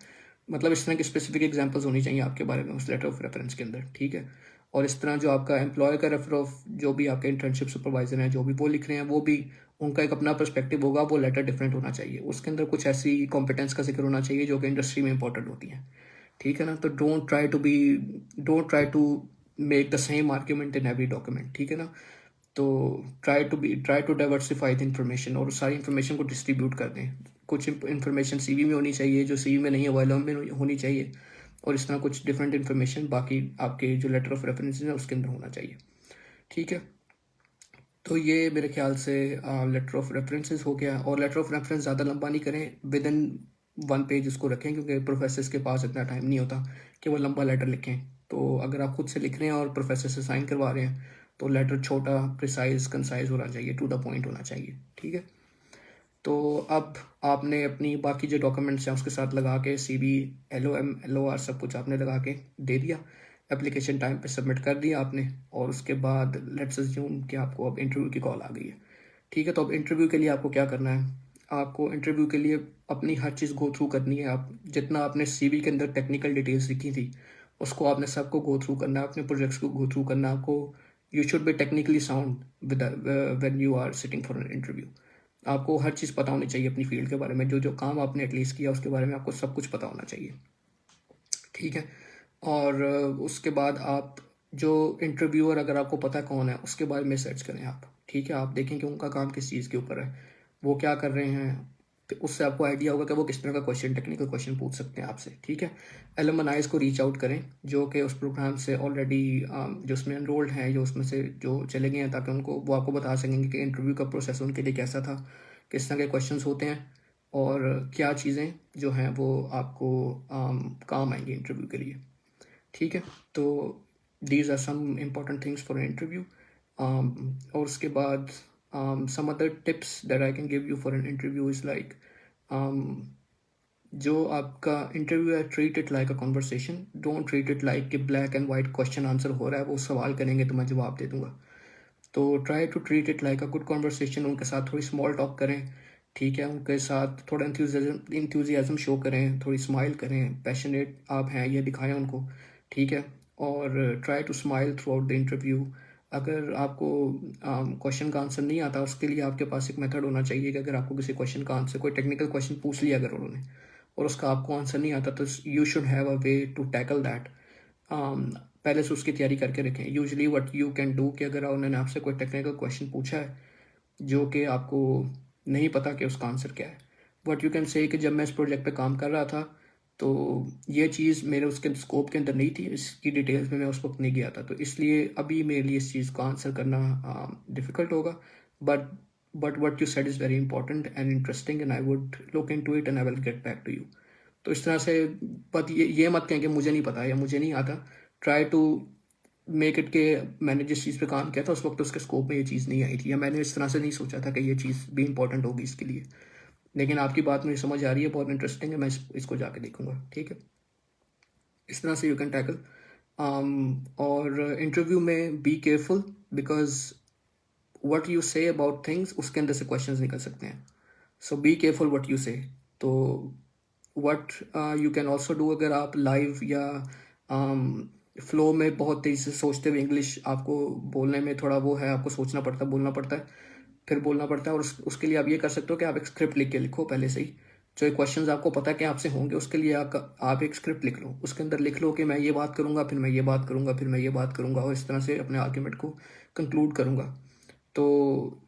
Speaker 1: मतलब इस तरह की स्पेसिफिक एग्जांपल्स होनी चाहिए आपके बारे में उस लेटर ऑफ रेफरेंस के अंदर, ठीक है। और इस तरह जो आपका एम्प्लॉय का रेफर ऑफ, जो भी आपके इंटर्नशिप सुपरवाइजर हैं जो भी वो लिख रहे हैं, वो भी उनका एक अपना पर्सपेक्टिव होगा, वो लेटर डिफरेंट होना चाहिए। उसके अंदर कुछ ऐसी कॉम्पिटेंस का जिक्र होना चाहिए जो कि इंडस्ट्री में इंपॉर्टेंट होती हैं, ठीक है ना। तो don't try to make the same argument in every document, ठीक है ना। तो try to diversify the information, और सारी इंफॉर्मेशन को डिस्ट्रीब्यूट कर दें। कुछ इंफॉर्मेशन सीवी में होनी चाहिए जो सीवी में नहीं अवेलेबल में होनी चाहिए, और इस तरह कुछ डिफरेंट इंफॉर्मेशन बाकी आपके जो लेटर ऑफ रेफरेंस है उसके अंदर होना चाहिए, ठीक है। तो ये मेरे ख्याल से लेटर ऑफ रेफरेंसेस हो गया। और लेटर ऑफ रेफरेंस ज़्यादा लंबा नहीं करें, विद इन 1 पेज उसको रखें, क्योंकि प्रोफेसर्स के पास इतना टाइम नहीं होता कि वो लंबा लेटर लिखें। तो अगर आप खुद से लिख रहे हैं और प्रोफेसर से साइन करवा रहे हैं तो लेटर छोटा, प्रिसाइज, कंसाइज होना चाहिए, टू द पॉइंट होना चाहिए, ठीक है। तो अब आपने अपनी बाकी जो डॉक्यूमेंट्स हैं उसके साथ लगा के CV, LOM, LOR सब कुछ आपने लगा के दे दिया, एप्लीकेशन टाइम पे सबमिट कर दिया आपने, और उसके बाद लेट्स अज्यूम कि आपको अब इंटरव्यू की कॉल आ गई है, ठीक है। तो अब इंटरव्यू के लिए आपको क्या करना है? आपको इंटरव्यू के लिए अपनी हर चीज़ गो थ्रू करनी है। आप जितना आपने CV के अंदर टेक्निकल डिटेल्स लिखी थी उसको आपने सबको गो थ्रू करना है, अपने प्रोजेक्ट्स को गो थ्रू करना है आपको। You should be technically sound with when you are sitting for an interview. आपको हर चीज़ पता होनी चाहिए अपनी फील्ड के बारे में, जो जो काम आपने एटलीस्ट किया उसके बारे में आपको सब कुछ पता होना चाहिए, ठीक है। और उसके बाद आप जो इंटरव्यूअर, अगर आपको पता है कौन है, उसके बारे में सर्च करें आप, ठीक है। आप देखें कि उनका काम किस चीज़ के ऊपर है, वो क्या कर रहे हैं, तो उससे आपको आइडिया होगा कि वो किस तरह का क्वेश्चन, टेक्निकल क्वेश्चन पूछ सकते हैं आपसे, ठीक है। एलुमनाइज को रीच आउट करें जो कि उस प्रोग्राम से ऑलरेडी जो उसमें एनरोल्ड हैं, जो उसमें से जो चले गए हैं, ताकि उनको वो आपको बता सकेंगे कि इंटरव्यू का प्रोसेस उनके लिए कैसा था, किस तरह के क्वेश्चंस होते हैं, और क्या चीज़ें जो हैं वो आपको काम आएंगी इंटरव्यू के लिए। ठीक है, तो these are some important things for interview. और उसके बाद some other tips that I can give you for an interview is like, जो आपका इंटरव्यू है, treat it like a conversation, don't treat it like कि black and white question answer हो रहा है, वो सवाल करेंगे तो मैं जवाब दे दूंगा। तो try to treat it like a good conversation, उनके साथ थोड़ी स्मॉल टॉक करें, ठीक है, उनके साथ थोड़ा इंथ्यूजियाज्म शो करें, थोड़ी स्माइल करें, पैशनेट आप हैं ये दिखाएं उनको, ठीक है। और try to smile throughout the interview. अगर आपको क्वेश्चन का आंसर नहीं आता, उसके लिए आपके पास एक मेथड होना चाहिए कि अगर आपको किसी क्वेश्चन का आंसर, कोई टेक्निकल क्वेश्चन पूछ लिया अगर उन्होंने और उसका आपको आंसर नहीं आता, तो you should have a way to tackle that. पहले से उसकी तैयारी करके रखें। Usually what you can do कि अगर उन्होंने आपसे कोई टेक्निकल क्वेश्चन पूछा है जो कि आपको नहीं पता कि उसका आंसर क्या है, व्हाट यू कैन से कि जब मैं इस प्रोजेक्ट पे काम कर रहा था तो ये चीज़ मेरे उसके स्कोप के अंदर नहीं थी, इसकी डिटेल्स में मैं उस वक्त नहीं गया था, तो इसलिए अभी मेरे लिए इस चीज़ को आंसर करना डिफ़िकल्ट होगा। But what you said is very important and interesting and I would look into it and I will get back to you। तो इस तरह से, बट ये मत कहें कि मुझे नहीं पता या मुझे नहीं आता। ट्राई टू मेक इट के मैंने जिस चीज़ पे काम किया था उस वक्त उसके स्कोप में ये चीज़ नहीं आई थी, या मैंने इस तरह से नहीं सोचा था कि ये चीज़ भी इंपॉर्टेंट होगी इसके लिए। लेकिन आपकी बात मुझे समझ आ रही है, बहुत इंटरेस्टिंग है, मैं इसको जाके देखूंगा, ठीक है। इस तरह से यू कैन टैकल। और इंटरव्यू में be careful, because what you say about things उसके अंदर से क्वेश्चंस निकल सकते हैं। सो बी केयरफुल वट यू से। तो what you can also do, अगर आप लाइव या फ्लो में बहुत तेज़ी से सोचते हुए, इंग्लिश आपको बोलने में थोड़ा वो है, आपको सोचना पड़ता है, बोलना पड़ता है, फिर बोलना पड़ता है, और उसके लिए आप ये कर सकते हो कि आप एक स्क्रिप्ट लिख के लिखो पहले से ही। जो क्वेश्चंस आपको पता है कि आपसे होंगे, उसके लिए आप एक स्क्रिप्ट लिख लो, उसके अंदर लिख लो कि मैं ये बात करूंगा, फिर मैं ये बात करूंगा, फिर मैं ये बात करूंगा, और इस तरह से अपने आर्ग्यूमेंट को कंक्लूड करूंगा। तो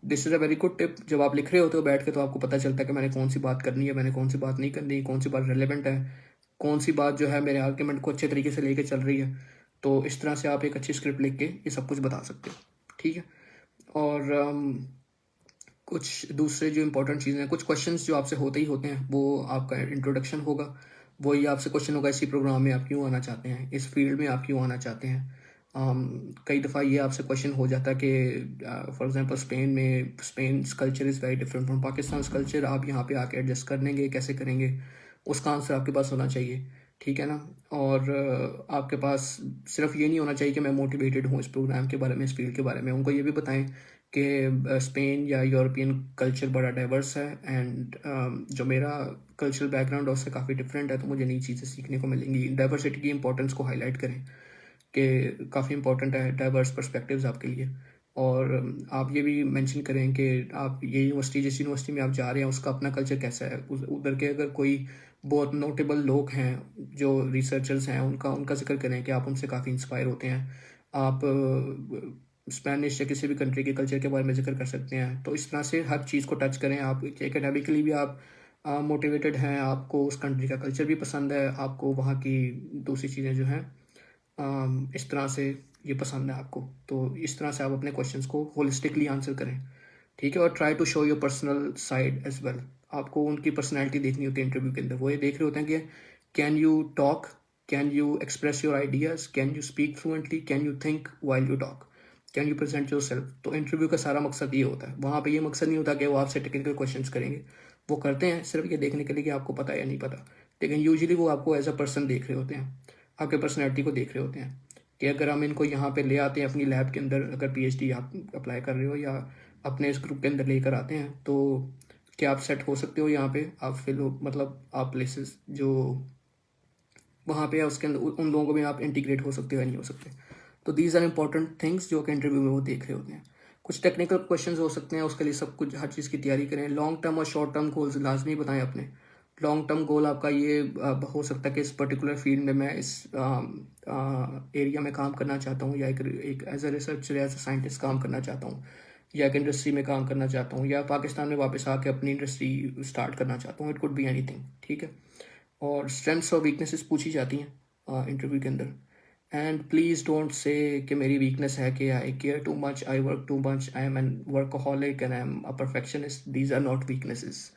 Speaker 1: this is a very good tip. जब आप लिख रहे होते हो बैठ के तो आपको पता चलता है कि मैंने कौन सी बात करनी है, मैंने कौन सी बात नहीं करनी, कौन सी बात रेलेवेंट है, कौन सी बात जो है मेरे आर्ग्यूमेंट को अच्छे तरीके से लेके चल रही है। तो इस तरह से आप एक अच्छी स्क्रिप्ट लिख के ये सब कुछ बता सकते हो, ठीक है। और कुछ दूसरे जो इंपॉर्टेंट चीज़ें हैं, कुछ क्वेश्चंस जो आपसे होते ही होते हैं, वो आपका इंट्रोडक्शन होगा। वो ये आपसे क्वेश्चन होगा, इसी प्रोग्राम में आप क्यों आना चाहते हैं, इस फील्ड में आप क्यों आना चाहते हैं। कई दफ़ा ये आपसे क्वेश्चन हो जाता है कि for example Spain culture is very different from Pakistan culture, आप यहाँ पे आके एडजस्ट कर लेंगे, कैसे करेंगे, उसका आंसर आपके पास होना चाहिए, ठीक है ना। और आपके पास सिर्फ ये नहीं होना चाहिए कि मैं मोटिवेटेड हूँ इस प्रोग्राम के बारे में, इस फील्ड के बारे में। उनको ये भी बताएं कि स्पेन या यूरोपियन कल्चर बड़ा डाइवर्स है, एंड जो मेरा कल्चरल बैकग्राउंड है उससे काफ़ी डिफरेंट है, तो मुझे नई चीज़ें सीखने को मिलेंगी। डाइवर्सिटी की इंपॉर्टेंस को हाईलाइट करें कि काफ़ी इंपॉर्टेंट है डाइवर्स पर्सपेक्टिव्स आपके लिए। और आप ये भी मेंशन करें कि आप ये यूनिवर्सिटी, जिस यूनिवर्सिटी में आप जा रहे हैं उसका अपना कल्चर कैसा है, उधर के अगर कोई बहुत नोटेबल लोग हैं जो रिसर्चर्स हैं, उनका उनका जिक्र करें कि आप उनसे काफ़ी इंस्पायर होते हैं। आप स्पेनिश या किसी भी कंट्री के कल्चर के बारे में जिक्र कर सकते हैं। तो इस तरह से हर चीज़ को टच करें। आप एकेडमिकली भी आप मोटिवेटेड हैं, आपको उस कंट्री का कल्चर भी पसंद है, आपको वहाँ की दूसरी चीज़ें जो हैं इस तरह से ये पसंद है आपको। तो इस तरह से आप अपने क्वेश्चंस को होलिस्टिकली आंसर करें, ठीक है। और try to show your personal side as well. आपको उनकी पर्सनैलिटी देखनी होती है इंटरव्यू के अंदर। वो ये देख रहे होते हैं कि can you talk, can you express your ideas, can you speak fluently, can you think while you talk, can you present your self. तो इंटरव्यू का सारा मकसद ये होता है। वहाँ पे ये मकसद नहीं होता कि वो आपसे टेक्निकल क्वेश्चंस करेंगे, वो करते हैं सिर्फ ये देखने के लिए कि आपको पता है या नहीं पता। लेकिन यूजुअली वो आपको एज अ पर्सन देख रहे होते हैं, आपके पर्सनैलिटी को देख रहे होते हैं कि अगर हम इनको यहाँ पे ले आते हैं अपनी लैब के अंदर, अगर पीएचडी आप अप्लाई कर रहे हो या अपने इस ग्रुप के अंदर लेकर आते हैं, तो क्या आप सेट हो सकते हो यहाँ पे, आप फिल हो, मतलब आप प्लेसेस जो वहाँ पे है उसके अंदर उन लोगों में आप इंटीग्रेट हो सकते हो या नहीं हो सकते। तो दीज आर इंपॉर्टेंट थिंग्स जो कि इंटरव्यू में वो देख रहे होते हैं। कुछ टेक्निकल क्वेश्चंस हो सकते हैं, उसके लिए सब कुछ हर चीज़ की तैयारी करें। लॉन्ग टर्म और शॉर्ट टर्म गोल्स लाजमी बताएं अपने। लॉन्ग टर्म गोल आपका ये हो सकता है कि इस पर्टिकुलर फील्ड में मैं इस एरिया में काम करना चाहता हूँ, या एक as a researcher, as a scientist काम करना चाहता हूँ, या एक इंडस्ट्री में काम करना चाहता हूँ, या पाकिस्तान में वापस आके अपनी इंडस्ट्री स्टार्ट करना चाहता हूँ। इट कुड बी एनीथिंग, ठीक है। और स्ट्रेंथ्स और वीकनेसेस पूछी जाती हैं इंटरव्यू के अंदर। एंड प्लीज़ डोंट से कि मेरी वीकनेस है कि I care too much, I work too much, I am an workaholic and I am a perfectionist. These are not weaknesses.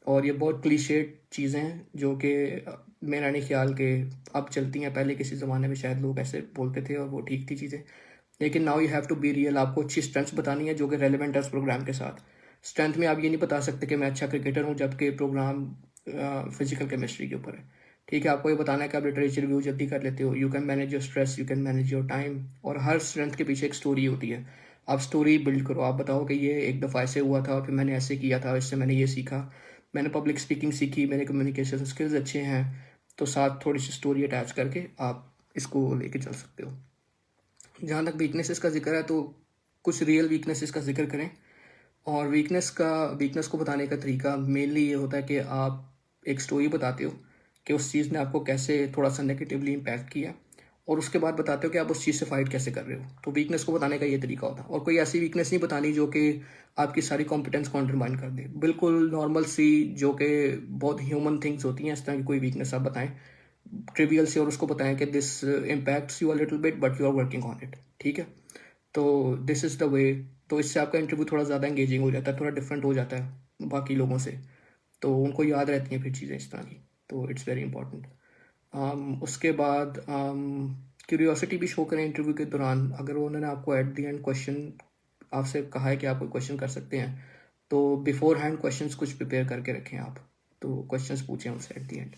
Speaker 1: और ये बहुत क्लीशेड चीज़ें हैं जो कि मेरा नहीं ख्याल कि अब चलती हैं। पहले किसी ज़माने में शायद लोग ऐसे बोलते थे और वो ठीक थी चीज़ें, लेकिन now you have to be real. आपको अच्छी स्ट्रेंथ्स बतानी है जो कि रेलिवेंट है उस प्रोग्राम के साथ। स्ट्रेंथ में आप ये नहीं बता सकते कि मैं अच्छा क्रिकेटर हूँ जबकि प्रोग्राम फिजिकल केमिस्ट्री के ऊपर है। ठीक है, आपको ये बताना है कि आप लिटरेचर रिव्यू जल्दी कर लेते हो, you can manage your stress, you can manage your time. और हर स्ट्रेंथ के पीछे एक स्टोरी होती है। आप स्टोरी बिल्ड करो, आप बताओ कि ये एक दफ़ा ऐसे हुआ था, फिर मैंने ऐसे किया था, इससे मैंने ये सीखा, मैंने पब्लिक स्पीकिंग सीखी, मेरे कम्युनिकेशन स्किल्स अच्छे हैं। तो साथ थोड़ी सी स्टोरी अटैच करके आप इसको लेके चल सकते हो। जहाँ तक वीकनेसेस का जिक्र है तो कुछ रियल वीकनेसेस का जिक्र करें। और वीकनेस को बताने का तरीका मेनली ये होता है कि आप एक स्टोरी बताते हो कि उस चीज़ ने आपको कैसे थोड़ा सा नेगेटिवली इम्पैक्ट किया, और उसके बाद बताते हो कि आप उस चीज़ से फाइट कैसे कर रहे हो। तो वीकनेस को बताने का ये तरीका होता है। और कोई ऐसी वीकनेस नहीं बतानी जो कि आपकी सारी कॉम्पिटेंस को अंडरमाइन कर दे। बिल्कुल नॉर्मल सी, जो कि बहुत ह्यूमन थिंग्स होती हैं, इस तरह की कोई वीकनेस आप बताएं ट्रिवियल सी, और उसको बताएं कि this impacts you a little bit but you are working on it. ठीक है, तो दिस इज़ द वे। तो इससे आपका इंटरव्यू थोड़ा ज़्यादा एंगेजिंग हो जाता है, थोड़ा डिफरेंट हो जाता है बाकी लोगों से। तो उनको याद रहती हैं फिर चीज़ें इस तरह की। तो इट्स वेरी इंपॉर्टेंट। उसके बाद क्यूरियोसिटी भी शो करें इंटरव्यू के दौरान। अगर उन्होंने आपको एट द एंड क्वेश्चन आपसे कहा है कि आप कोई क्वेश्चन कर सकते हैं, तो बिफोर हैंड क्वेश्चंस कुछ प्रिपेयर करके रखें आप। तो क्वेश्चंस पूछें उनसे एट द एंड।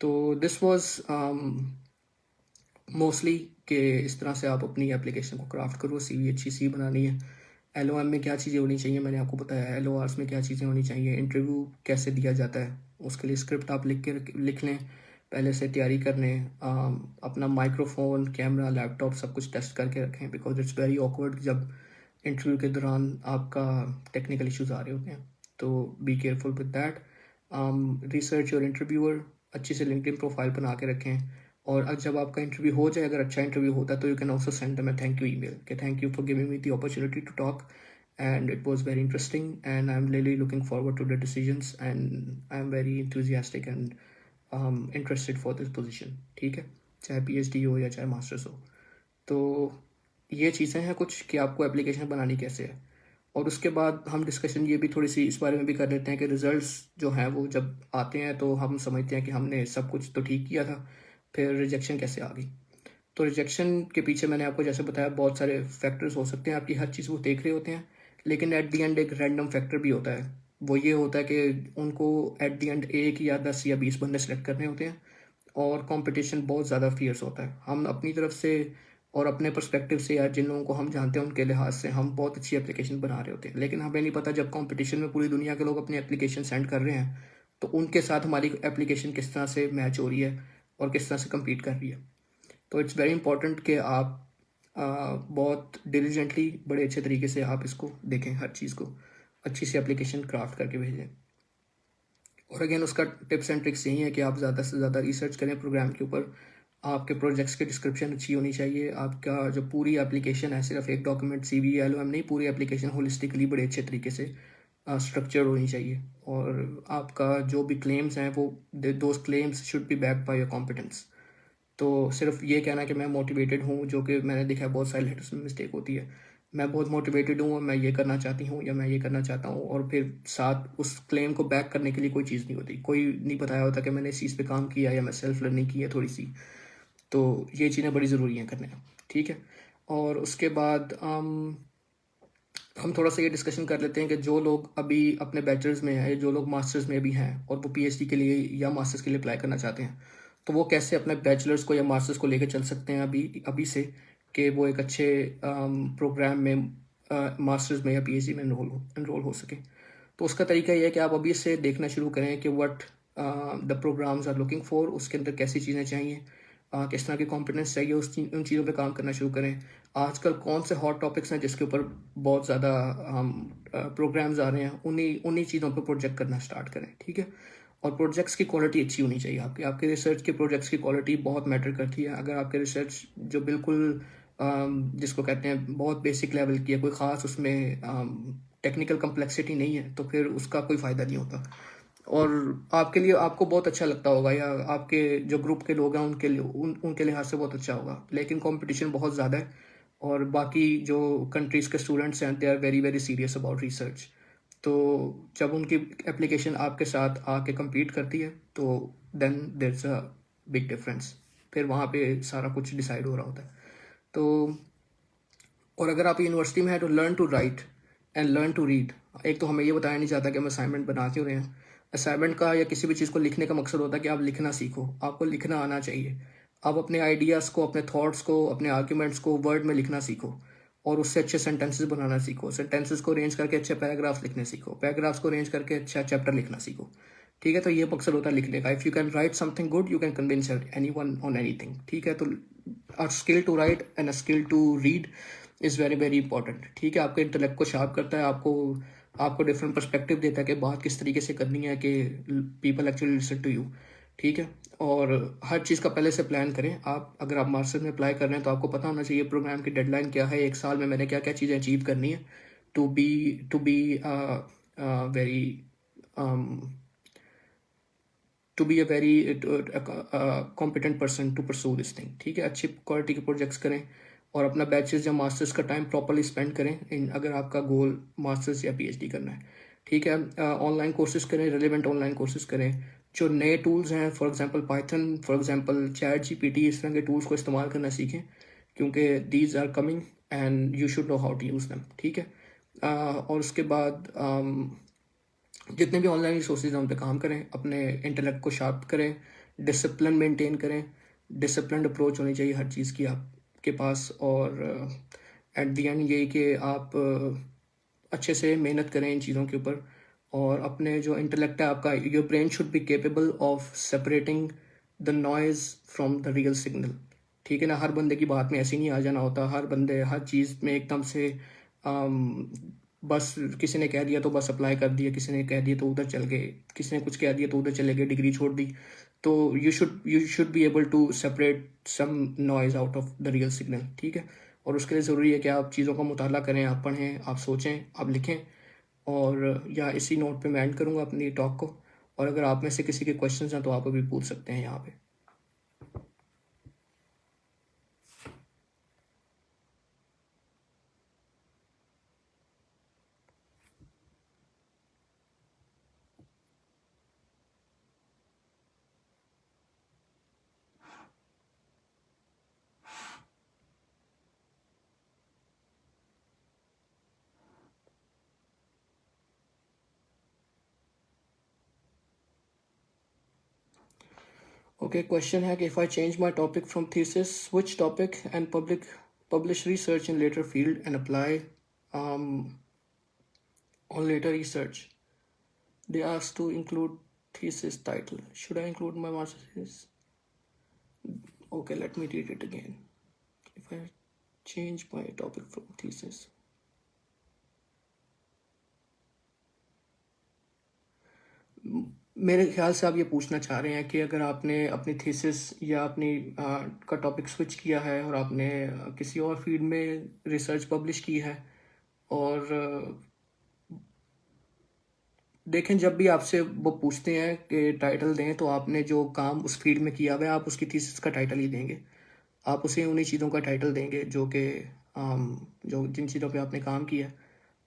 Speaker 1: तो दिस वाज मोस्टली कि इस तरह से आप अपनी एप्लीकेशन को क्राफ्ट करो। सीवी अच्छी सी बनानी है। एलओएम में क्या चीज़ें होनी चाहिए मैंने आपको बताया, एलओआरस में क्या चीज़ें होनी चाहिए, इंटरव्यू कैसे दिया जाता है, उसके लिए स्क्रिप्ट आप लिख लें, पहले से तैयारी कर लें। अपना माइक्रोफोन, कैमरा, लैपटॉप सब कुछ टेस्ट करके रखें, बिकॉज इट्स वेरी ऑकवर्ड जब इंटरव्यू के दौरान आपका टेक्निकल इश्यूज आ रहे होते हैं। तो be careful with that. Research your interviewer, अच्छी से लिंक्डइन प्रोफाइल बना के रखें। और जब आपका इंटरव्यू हो जाए, अगर अच्छा इंटरव्यू होता है, तो you can also send them a thank you email कि thank you for giving me the opportunity to talk and it was very interesting and I am really looking forward to the decisions and I am very enthusiastic and interested for this position. ठीक है, चाहे PhD हो या चाहे masters हो। तो ये चीज़ें हैं कुछ कि आपको एप्लीकेशन बनानी कैसे है। और उसके बाद हम डिस्कशन ये भी थोड़ी सी इस बारे में भी कर लेते हैं कि रिजल्ट्स जो हैं वो जब आते हैं तो हम समझते हैं कि हमने सब कुछ तो ठीक किया था, फिर रिजेक्शन कैसे आ गई। तो रिजेक्शन के पीछे मैंने आपको जैसे बताया बहुत सारे फैक्टर्स हो सकते हैं। आपकी हर चीज़ वो देख रहे होते हैं, लेकिन एट दी एंड एक रैंडम फैक्टर भी होता है। वो ये होता है कि उनको एट दी एंड 1 या 10 या 20 बंदे सेलेक्ट करने होते हैं, और कंपटीशन बहुत ज़्यादा फियर्स होता है। हम अपनी तरफ से और अपने पर्सपेक्टिव से, या जिन लोगों को हम जानते हैं उनके लिहाज से हम बहुत अच्छी एप्लीकेशन बना रहे होते हैं, लेकिन हमें नहीं पता जब कंपटीशन में पूरी दुनिया के लोग अपनी एप्लीकेशन सेंड कर रहे हैं तो उनके साथ हमारी एप्लीकेशन किस तरह से मैच हो रही है और किस तरह से कम्पीट कर रही है। तो इट्स वेरी इंपॉर्टेंट कि आप बहुत डिलीजेंटली, बड़े अच्छे तरीके से आप इसको देखें, हर चीज़ को अच्छी सी एप्लीकेशन क्राफ्ट करके भेजें। और अगेन उसका टिप्स एंड ट्रिक्स यही है कि आप ज़्यादा से ज़्यादा रिसर्च करें प्रोग्राम के ऊपर। आपके प्रोजेक्ट्स की डिस्क्रिप्शन अच्छी होनी चाहिए। आपका जो पूरी एप्लीकेशन है, सिर्फ एक डॉक्यूमेंट सीवी या एलओएम नहीं, पूरी एप्लीकेशन होलिस्टिकली बड़े अच्छे तरीके से स्ट्रक्चर होनी चाहिए। और आपका जो भी क्लेम्स हैं वो those claims should be backed by your competence. तो सिर्फ ये कहना कि मैं मोटिवेटेड हूँ, जो कि मैंने देखा है बहुत सारे लेटर्स में मिस्टेक होती है, मैं बहुत मोटिवेटेड हूँ, मैं ये करना चाहती हूँ या मैं ये करना चाहता हूँ, और फिर साथ उस क्लेम को बैक करने के लिए कोई चीज़ नहीं होती, कोई नहीं बताया होता कि मैंने इस चीज़ पे काम किया या मैं सेल्फ लर्निंग की है थोड़ी सी। तो ये चीज़ें बड़ी ज़रूरी हैं करने। ठीक है, और उसके बाद हम थोड़ा सा ये डिस्कशन कर लेते हैं कि जो लोग अभी अपने बैचलर्स में हैं, जो लोग मास्टर्स में भी हैं और वो पीएचडी के लिए या मास्टर्स के लिए अप्लाई करना चाहते हैं, तो वो कैसे अपने बैचलर्स को या मास्टर्स को लेकर चल सकते हैं अभी अभी से, कि वो एक अच्छे प्रोग्राम में, मास्टर्स में या पीएचडी में इनरोल हो सके। तो उसका तरीका ये है कि आप अभी से देखना शुरू करें कि what the programs are looking for, उसके अंदर कैसी चीज़ें चाहिए, किस तरह की कॉम्पिटेंस चाहिए, उन चीज़ों पे काम करना शुरू करें। आजकल कौन से हॉट टॉपिक्स हैं जिसके ऊपर बहुत ज़्यादा हम प्रोग्राम्स आ रहे हैं, उन्हीं उन्हीं चीज़ों पर प्रोजेक्ट करना स्टार्ट करें। ठीक है, और प्रोजेक्ट्स की क्वालिटी अच्छी होनी चाहिए। आपके आपके रिसर्च के प्रोजेक्ट्स की क्वालिटी बहुत मैटर करती है। अगर आपके रिसर्च जो बिल्कुल जिसको कहते हैं बहुत बेसिक लेवल की है, कोई ख़ास उसमें टेक्निकल कम्प्लेक्सिटी नहीं है, तो फिर उसका कोई फ़ायदा नहीं होता। और आपके लिए आपको बहुत अच्छा लगता होगा, या आपके जो ग्रुप के लोग हैं उनके लिए उनके लिहाज से बहुत अच्छा होगा, लेकिन कंपटीशन बहुत ज़्यादा है। और बाकी जो कंट्रीज़ के स्टूडेंट्स हैं, they are very very serious about research. तो जब उनकी एप्लीकेशन आपके साथ आके compete करती है तो then there's a big difference, फिर वहाँ पे सारा कुछ डिसाइड हो रहा होता है। तो और अगर आप यूनिवर्सिटी में है तो learn to write and learn to read. एक तो हमें ये बताया नहीं जाता कि हम असाइनमेंट बना क्यों रहे हैं। असाइनमेंट का या किसी भी चीज़ को लिखने का मकसद होता है कि आप लिखना सीखो, आपको लिखना आना चाहिए। आप अपने आइडियाज़ को, अपने थॉट्स को, अपने आर्ग्यूमेंट्स को वर्ड में लिखना सीखो और उससे अच्छे सेंटेंसेस बनाना सीखो। सेंटेंसेस को अरेंज करके अच्छे पैराग्राफ्स लिखने सीखो, पैराग्राफ्स को अरेंज करके अच्छा चैप्टर लिखना सीखो। ठीक है, तो ये मकसद होता है लिखने का। If you can write something good you can convince anyone on anything. ठीक है, तो a skill to write and a skill to read is very very important. ठीक है, आपके इंटेलेक्ट को शार्प करता है, आपको आपको डिफरेंट पर्सपेक्टिव देता है कि बात किस तरीके से करनी है कि people actually listen to you. ठीक है, और हर चीज़ का पहले से प्लान करें। आप अगर आप मास्टर्स में अप्लाई कर रहे हैं तो आपको पता होना चाहिए प्रोग्राम की डेडलाइन क्या है, एक साल में मैंने क्या क्या चीज़ें अचीव करनी है to be very to be a very competent person to pursue this thing. ठीक है, अच्छी क्वालिटी के प्रोजेक्ट्स करें और अपना बैचलर्स या मास्टर्स का टाइम प्रॉपरली स्पेंड करें अगर आपका गोल मास्टर्स या पीएचडी करना है। ठीक है, ऑनलाइन कोर्सेज करें, रिलेवेंट ऑनलाइन कोर्सेज करें। जो नए टूल्स हैं, for example Python, for example ChatGPT, इस तरह के टूल्स को इस्तेमाल करना सीखें क्योंकि these are coming and you should know how to use them. ठीक है, और उसके बाद जितने भी ऑनलाइन रिसोर्सेज हैं उन पे काम करें, अपने इंटेलेक्ट को शार्प करें, डिसिप्लिन मेंटेन करें। डिसिप्लिन अप्रोच होनी चाहिए हर चीज़ की आपके पास। और एट द एंड यही कि आप अच्छे से मेहनत करें इन चीज़ों के ऊपर। और अपने जो इंटेलेक्ट है आपका, your brain should be capable of separating the noise from the real signal. ठीक है ना, हर बंदे की बात में ऐसे नहीं आ जाना होता। हर बंदे हर चीज़ में एकदम से बस किसी ने कह दिया तो बस अप्लाई कर दिया, किसी ने कह दिया तो उधर चल गए, किसी ने कुछ कह दिया तो उधर चले गए, डिग्री छोड़ दी। तो you should be able to separate some noise out of the real signal. ठीक है, और उसके लिए ज़रूरी है कि आप चीज़ों का मुताला करें, आप पढ़ें, आप सोचें, आप लिखें। और या इसी नोट पे मैं एंड करूँगा अपनी टॉक को। और अगर आप में से किसी के क्वेश्चंस हैं तो आप अभी पूछ सकते हैं यहाँ पे। ओके, क्वेश्चन है कि if I change my topic from thesis which topic and publish research in later field and apply um, on later research. They asked to include thesis title. Should I include my master's thesis? Okay, let me read it again. If I change my topic from thesis. मेरे ख्याल से आप ये पूछना चाह रहे हैं कि अगर आपने अपनी थीसिस या अपनी का टॉपिक स्विच किया है और आपने किसी और फील्ड में रिसर्च पब्लिश की है और देखें, जब भी आपसे वो पूछते हैं कि टाइटल दें तो आपने जो काम उस फील्ड में किया हुआ है आप उसकी थीसिस का टाइटल ही देंगे। आप उसे उन्हीं चीज़ों का टाइटल देंगे जो कि जो जिन चीज़ों पे आपने काम किया।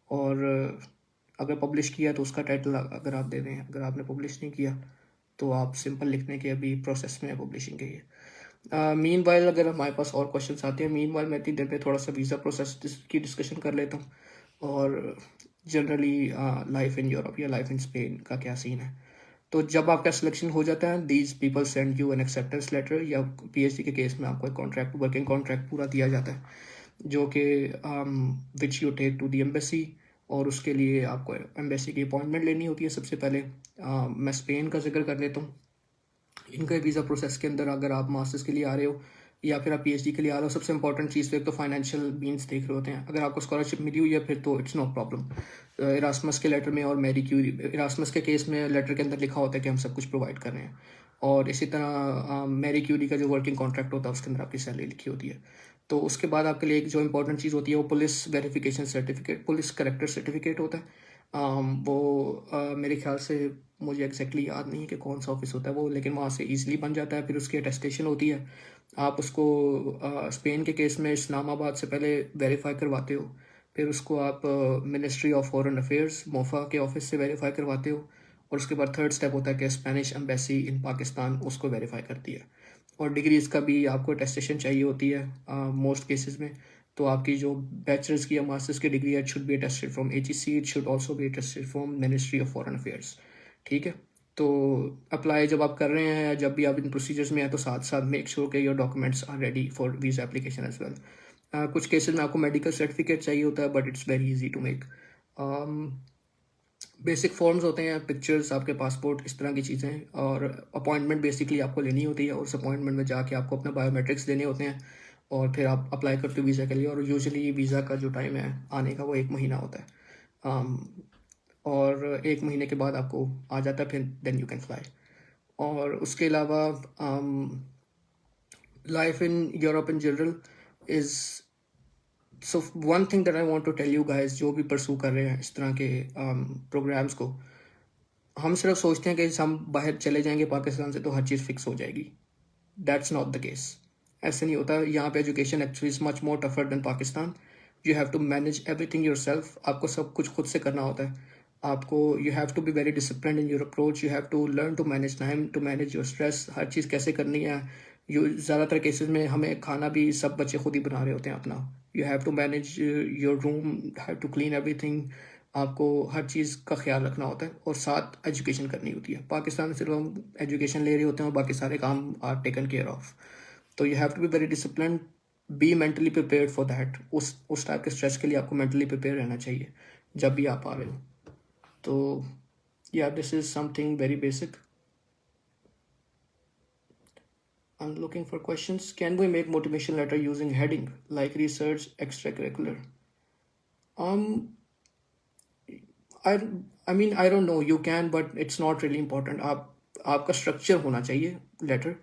Speaker 1: और अगर पब्लिश किया तो उसका टाइटल अगर आप दे दें, अगर आपने पब्लिश नहीं किया तो आप सिंपल लिखने के अभी प्रोसेस में है पब्लिशिंग के ये। मीन वाइल अगर हमारे पास और क्वेश्चन आते हैं, मीन वाइल मैं इतनी देर में थोड़ा सा वीज़ा प्रोसेस की डिस्कशन कर लेता हूँ और जनरली लाइफ इन यूरोप या लाइफ इन स्पेन का क्या सीन है। तो जब आपका सिलेक्शन हो जाता है, these people send you an acceptance letter, या पीएचडी के केस में आपको एक कॉन्ट्रैक्ट, वर्किंग कॉन्ट्रैक्ट पूरा दिया जाता है जो कि which you take to the embassy. और उसके लिए आपको एम्बेसी की अपॉइंटमेंट लेनी होती है सबसे पहले। मैं स्पेन का जिक्र कर लेता हूँ। इनका वीज़ा प्रोसेस के अंदर अगर आप मास्टर्स के लिए आ रहे हो या फिर आप पीएचडी के लिए आ रहे हो, सबसे इंपॉर्टेंट चीज़ तो एक तो फाइनेंशियल मीन्स देख रहे होते हैं। अगर आपको स्कॉलरशिप मिली हुई है फिर तो इट्स नो प्रॉब्लम। इरास्मस के लेटर में और मैरी क्यूरी, इरास्मस के केस में लेटर के अंदर लिखा होता है कि हम सब कुछ प्रोवाइड कर रहे हैं। और इसी तरह मैरी क्यूरी का जो वर्किंग कॉन्ट्रैक्ट होता है उसके अंदर आपकी सैलरी लिखी होती है। तो उसके बाद आपके लिए एक जो इंपॉर्टेंट चीज़ होती है वो police verification certificate, police character certificate होता है। मेरे ख्याल से मुझे एग्जैक्टली याद नहीं है कि कौन सा ऑफिस होता है वो, लेकिन वहाँ से ईजिली बन जाता है। फिर उसकी अटेस्टेशन होती है। आप उसको स्पेन के केस में इस्लामाबाद से पहले वेरीफाई करवाते हो। फिर उसको आप ministry of foreign affairs MOFA के ऑफिस से वेरीफाई करवाते हो, और उसके बाद थर्ड स्टेप होता है कि स्पेनिश एम्बेसी इन पाकिस्तान उसको वेरीफाई करती है। और डिग्रीज़ का भी आपको अटेस्टेशन चाहिए होती है मोस्ट केसेस में। तो आपकी जो बैचलर्स की या मास्टर्स की डिग्री है, it should B attested from AGC, it should also be attested from ministry of foreign affairs. ठीक है। तो अप्लाई जब आप कर रहे हैं या जब भी आप इन प्रोसीजर्स में हैं, तो साथ साथ मेक श्योर कि your documents are ready for visa application as well. कुछ केसेस में आपको मेडिकल सर्टिफिकेट चाहिए होता है, but it's very easy to make. Basic forms होते हैं, पिक्चर्स, आपके पासपोर्ट, इस तरह की चीज़ें, और अपॉइंटमेंट बेसिकली आपको लेनी होती है, और उस अपॉइंटमेंट में जाके आपको अपना बायोमेट्रिक्स देने होते हैं, और फिर आप अप्लाई करते हो वीज़ा के लिए। और यूजुअली वीज़ा का जो टाइम है आने का वो 1 महीना होता है। और 1 महीने के बाद आपको आ जाता है, फिर देन यू कैन फ्लाई। और उसके अलावा life in Europe in general is so one thing that I want to tell you guys, जो भी परसू कर रहे हैं इस तरह के प्रोग्राम्स को, हम सिर्फ सोचते हैं कि हम बाहर चले जाएंगे पाकिस्तान से तो हर चीज़ फिक्स हो जाएगी। That's not the case. ऐसे नहीं होता। यहाँ पे education actually is much more tougher than Pakistan. You have to manage everything yourself. आपको सब कुछ खुद से करना होता है। आपको you have to be very discipline in your approach. You have to learn to manage time, to manage your stress, हर चीज़ कैसे करनी है। ज़्यादातर केसेस में हमें खाना भी सब बच्चे खुद ही बना रहे होते हैं अपना। You have to manage your room, have to clean everything. आपको हर चीज़ का ख्याल रखना होता है, और साथ एजुकेशन करनी होती है। पाकिस्तान में सिर्फ हम एजुकेशन ले रहे होते हैं और बाकी सारे काम आर टेकन केयर ऑफ। तो you have to be very discipline, be mentally prepared for that. उस टाइप के स्ट्रेस के लिए आपको मेंटली प्रिपेयर रहना चाहिए जब भी आप आ रहे हो। तो या this is something very basic. I'm looking for questions. Can we make motivation letter using heading like research, extracurricular? Um, I I mean I don't know. You can, but it's not really important. आपका structure होना चाहिए letter,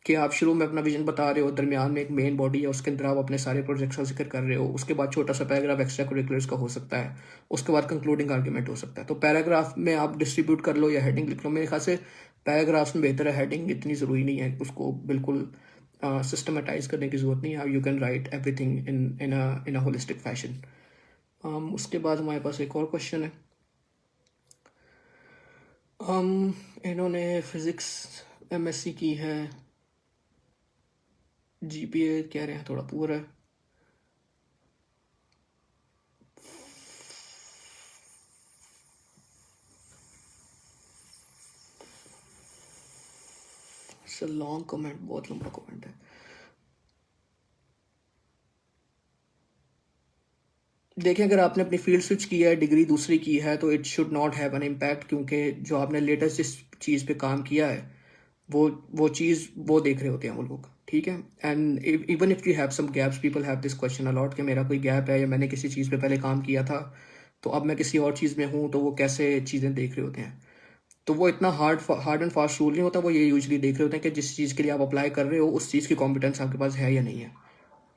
Speaker 1: कि आप शुरू में अपना vision बता रहे हो, दरमियान में एक मेन बॉडी है, उसके अंदर आप अपने सारे प्रोजेक्ट्स का जिक्र कर रहे हो, उसके बाद छोटा सा पैराग्राफ एक्स्ट्रा करिकुलर्स का हो सकता है, उसके बाद कंक्लूडिंग आर्ग्यूमेंट हो सकता है। तो पैराग्राफ में आप डिस्ट्रीब्यूट कर लो या हेडिंग लिख लो। मेरे ख्याल से पैराग्राफ्स में बेहतर है, हेडिंग इतनी ज़रूरी नहीं है, उसको बिल्कुल सिस्टमेटाइज करने की ज़रूरत नहीं है। You can right everything in a holistic fashion. उसके बाद हमारे पास एक और क्वेश्चन है। इन्होंने फिज़िक्स MSc की है, GPA कह रहे हैं थोड़ा पुअर है। लॉन्ग कमेंट, बहुत लंबा कमेंट है। देखिए, अगर आपने अपनी फील्ड स्विच की है, डिग्री दूसरी की है, तो it should not have an impact, क्योंकि जो आपने लेटेस्ट जिस चीज़ पे काम किया है वो चीज़ वो देख रहे होते हैं वो लोग। ठीक है। And even if you have some gaps, people have this question a lot कि मेरा कोई गैप है या मैंने किसी चीज़ पे पहले काम किया था तो अब मैं किसी और चीज़ में हूँ, तो वो कैसे चीज़ें देख रहे होते हैं। तो वो इतना हार्ड एंड फास्ट रूल नहीं होता। वो ये यूजली देख रहे होते हैं कि जिस चीज़ के लिए आप अप्लाई कर रहे हो उस चीज़ की कॉम्पिटेंस आपके पास है या नहीं है।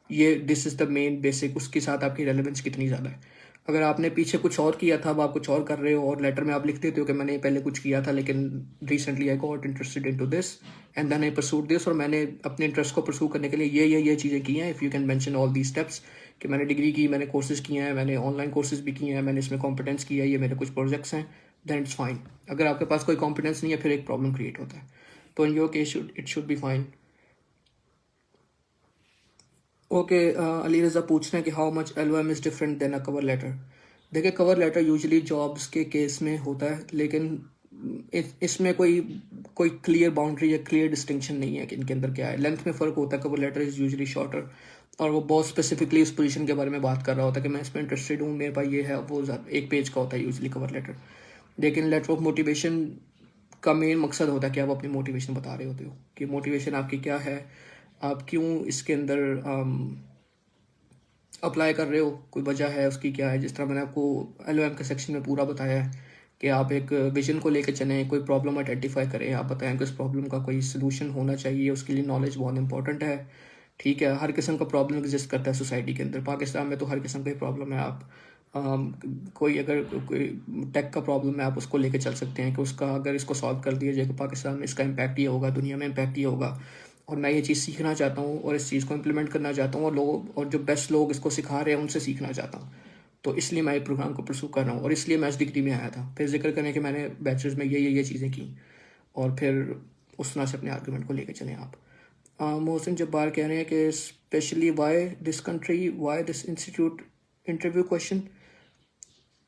Speaker 1: ये this is the main basic. उसके साथ आपकी रेलेवेंस कितनी ज़्यादा है। अगर आपने पीछे कुछ और किया था, अब आप कुछ और कर रहे हो, और लेटर में आप लिख देते हो कि मैंने पहले कुछ किया था लेकिन recently I got interested into this and then I pursued this, और मैंने अपने इंटरेस्ट को परसू करने के लिए ये चीज़ें की हैं। If you can mention all the steps कि मैंने डिग्री की, मैंने कोर्सेज किए हैं, मैंने ऑनलाइन कोर्सेज भी किए हैं, मैंने इसमें कॉम्पिटेंस किया है, ये मेरे कुछ प्रोजेक्ट्स हैं, देन इट्स फाइन। अगर आपके पास कोई कॉम्पिटेंस नहीं है, फिर एक प्रॉब्लम क्रिएट होता है। तो in your case it should be fine. Okay, Ali Raza पूछ रहे हैं कि how much LOM is different than a cover letter. देखिए, कवर लेटर यूजुअली जॉब्स के केस में होता है, लेकिन इसमें कोई कोई क्लियर बाउंड्री या क्लियर डिस्टिंक्शन नहीं है कि इनके अंदर क्या है। लेंथ में फ़र्क होता है। Cover letter is usually shorter, और वो बहुत स्पेसिफिकली उस पोजीशन के बारे में बात कर रहा होता है कि मैं इसमें इंटरेस्टेड हूँ, मेरे पास ये है, वो एक पेज का होता है यूजुअली कवर लेटर। लेकिन लेटर ऑफ मोटिवेशन का मेन मकसद होता है कि आप अपनी मोटिवेशन बता रहे होते हो कि मोटिवेशन आपकी क्या है, आप क्यों इसके अंदर अप्लाई कर रहे हो, कोई वजह है उसकी क्या है। जिस तरह मैंने आपको LOM के सेक्शन में पूरा बताया है कि आप एक विजन को लेकर चलें, कोई प्रॉब्लम आइडेंटिफाई करें, आप बताएं कि उस प्रॉब्लम का कोई सोल्यूशन होना चाहिए, उसके लिए नॉलेज बहुत इंपॉर्टेंट है। ठीक है। हर किस्म का प्रॉब्लम एग्जिस्ट करता है सोसाइटी के अंदर। पाकिस्तान में तो हर किस्म का प्रॉब्लम है। आप कोई अगर कोई टेक का प्रॉब्लम है, आप उसको लेके चल सकते हैं कि उसका अगर इसको सॉल्व कर दिया जाए तो पाकिस्तान में इसका इम्पैक्ट ये होगा, दुनिया में इम्पैक्ट ये होगा। और मैं ये चीज़ सीखना चाहता हूँ और इस चीज़ को इम्प्लीमेंट करना चाहता हूँ, और जो बेस्ट लोग इसको सिखा रहे हैं उनसे सीखना चाहता हूँ। तो इसलिए मैं प्रोग्राम को परसू कर रहा हूँ और इसलिए मैं इस डिग्री में आया था। फिर जिक्र करें कि मैंने बैचलर्स में ये चीज़ें की और फिर उस तरह से अपने आर्गूमेंट को लेकर चलें आप। मोहसिन जब्बार कह रहे हैं कि specially why this country, why this institute interview question.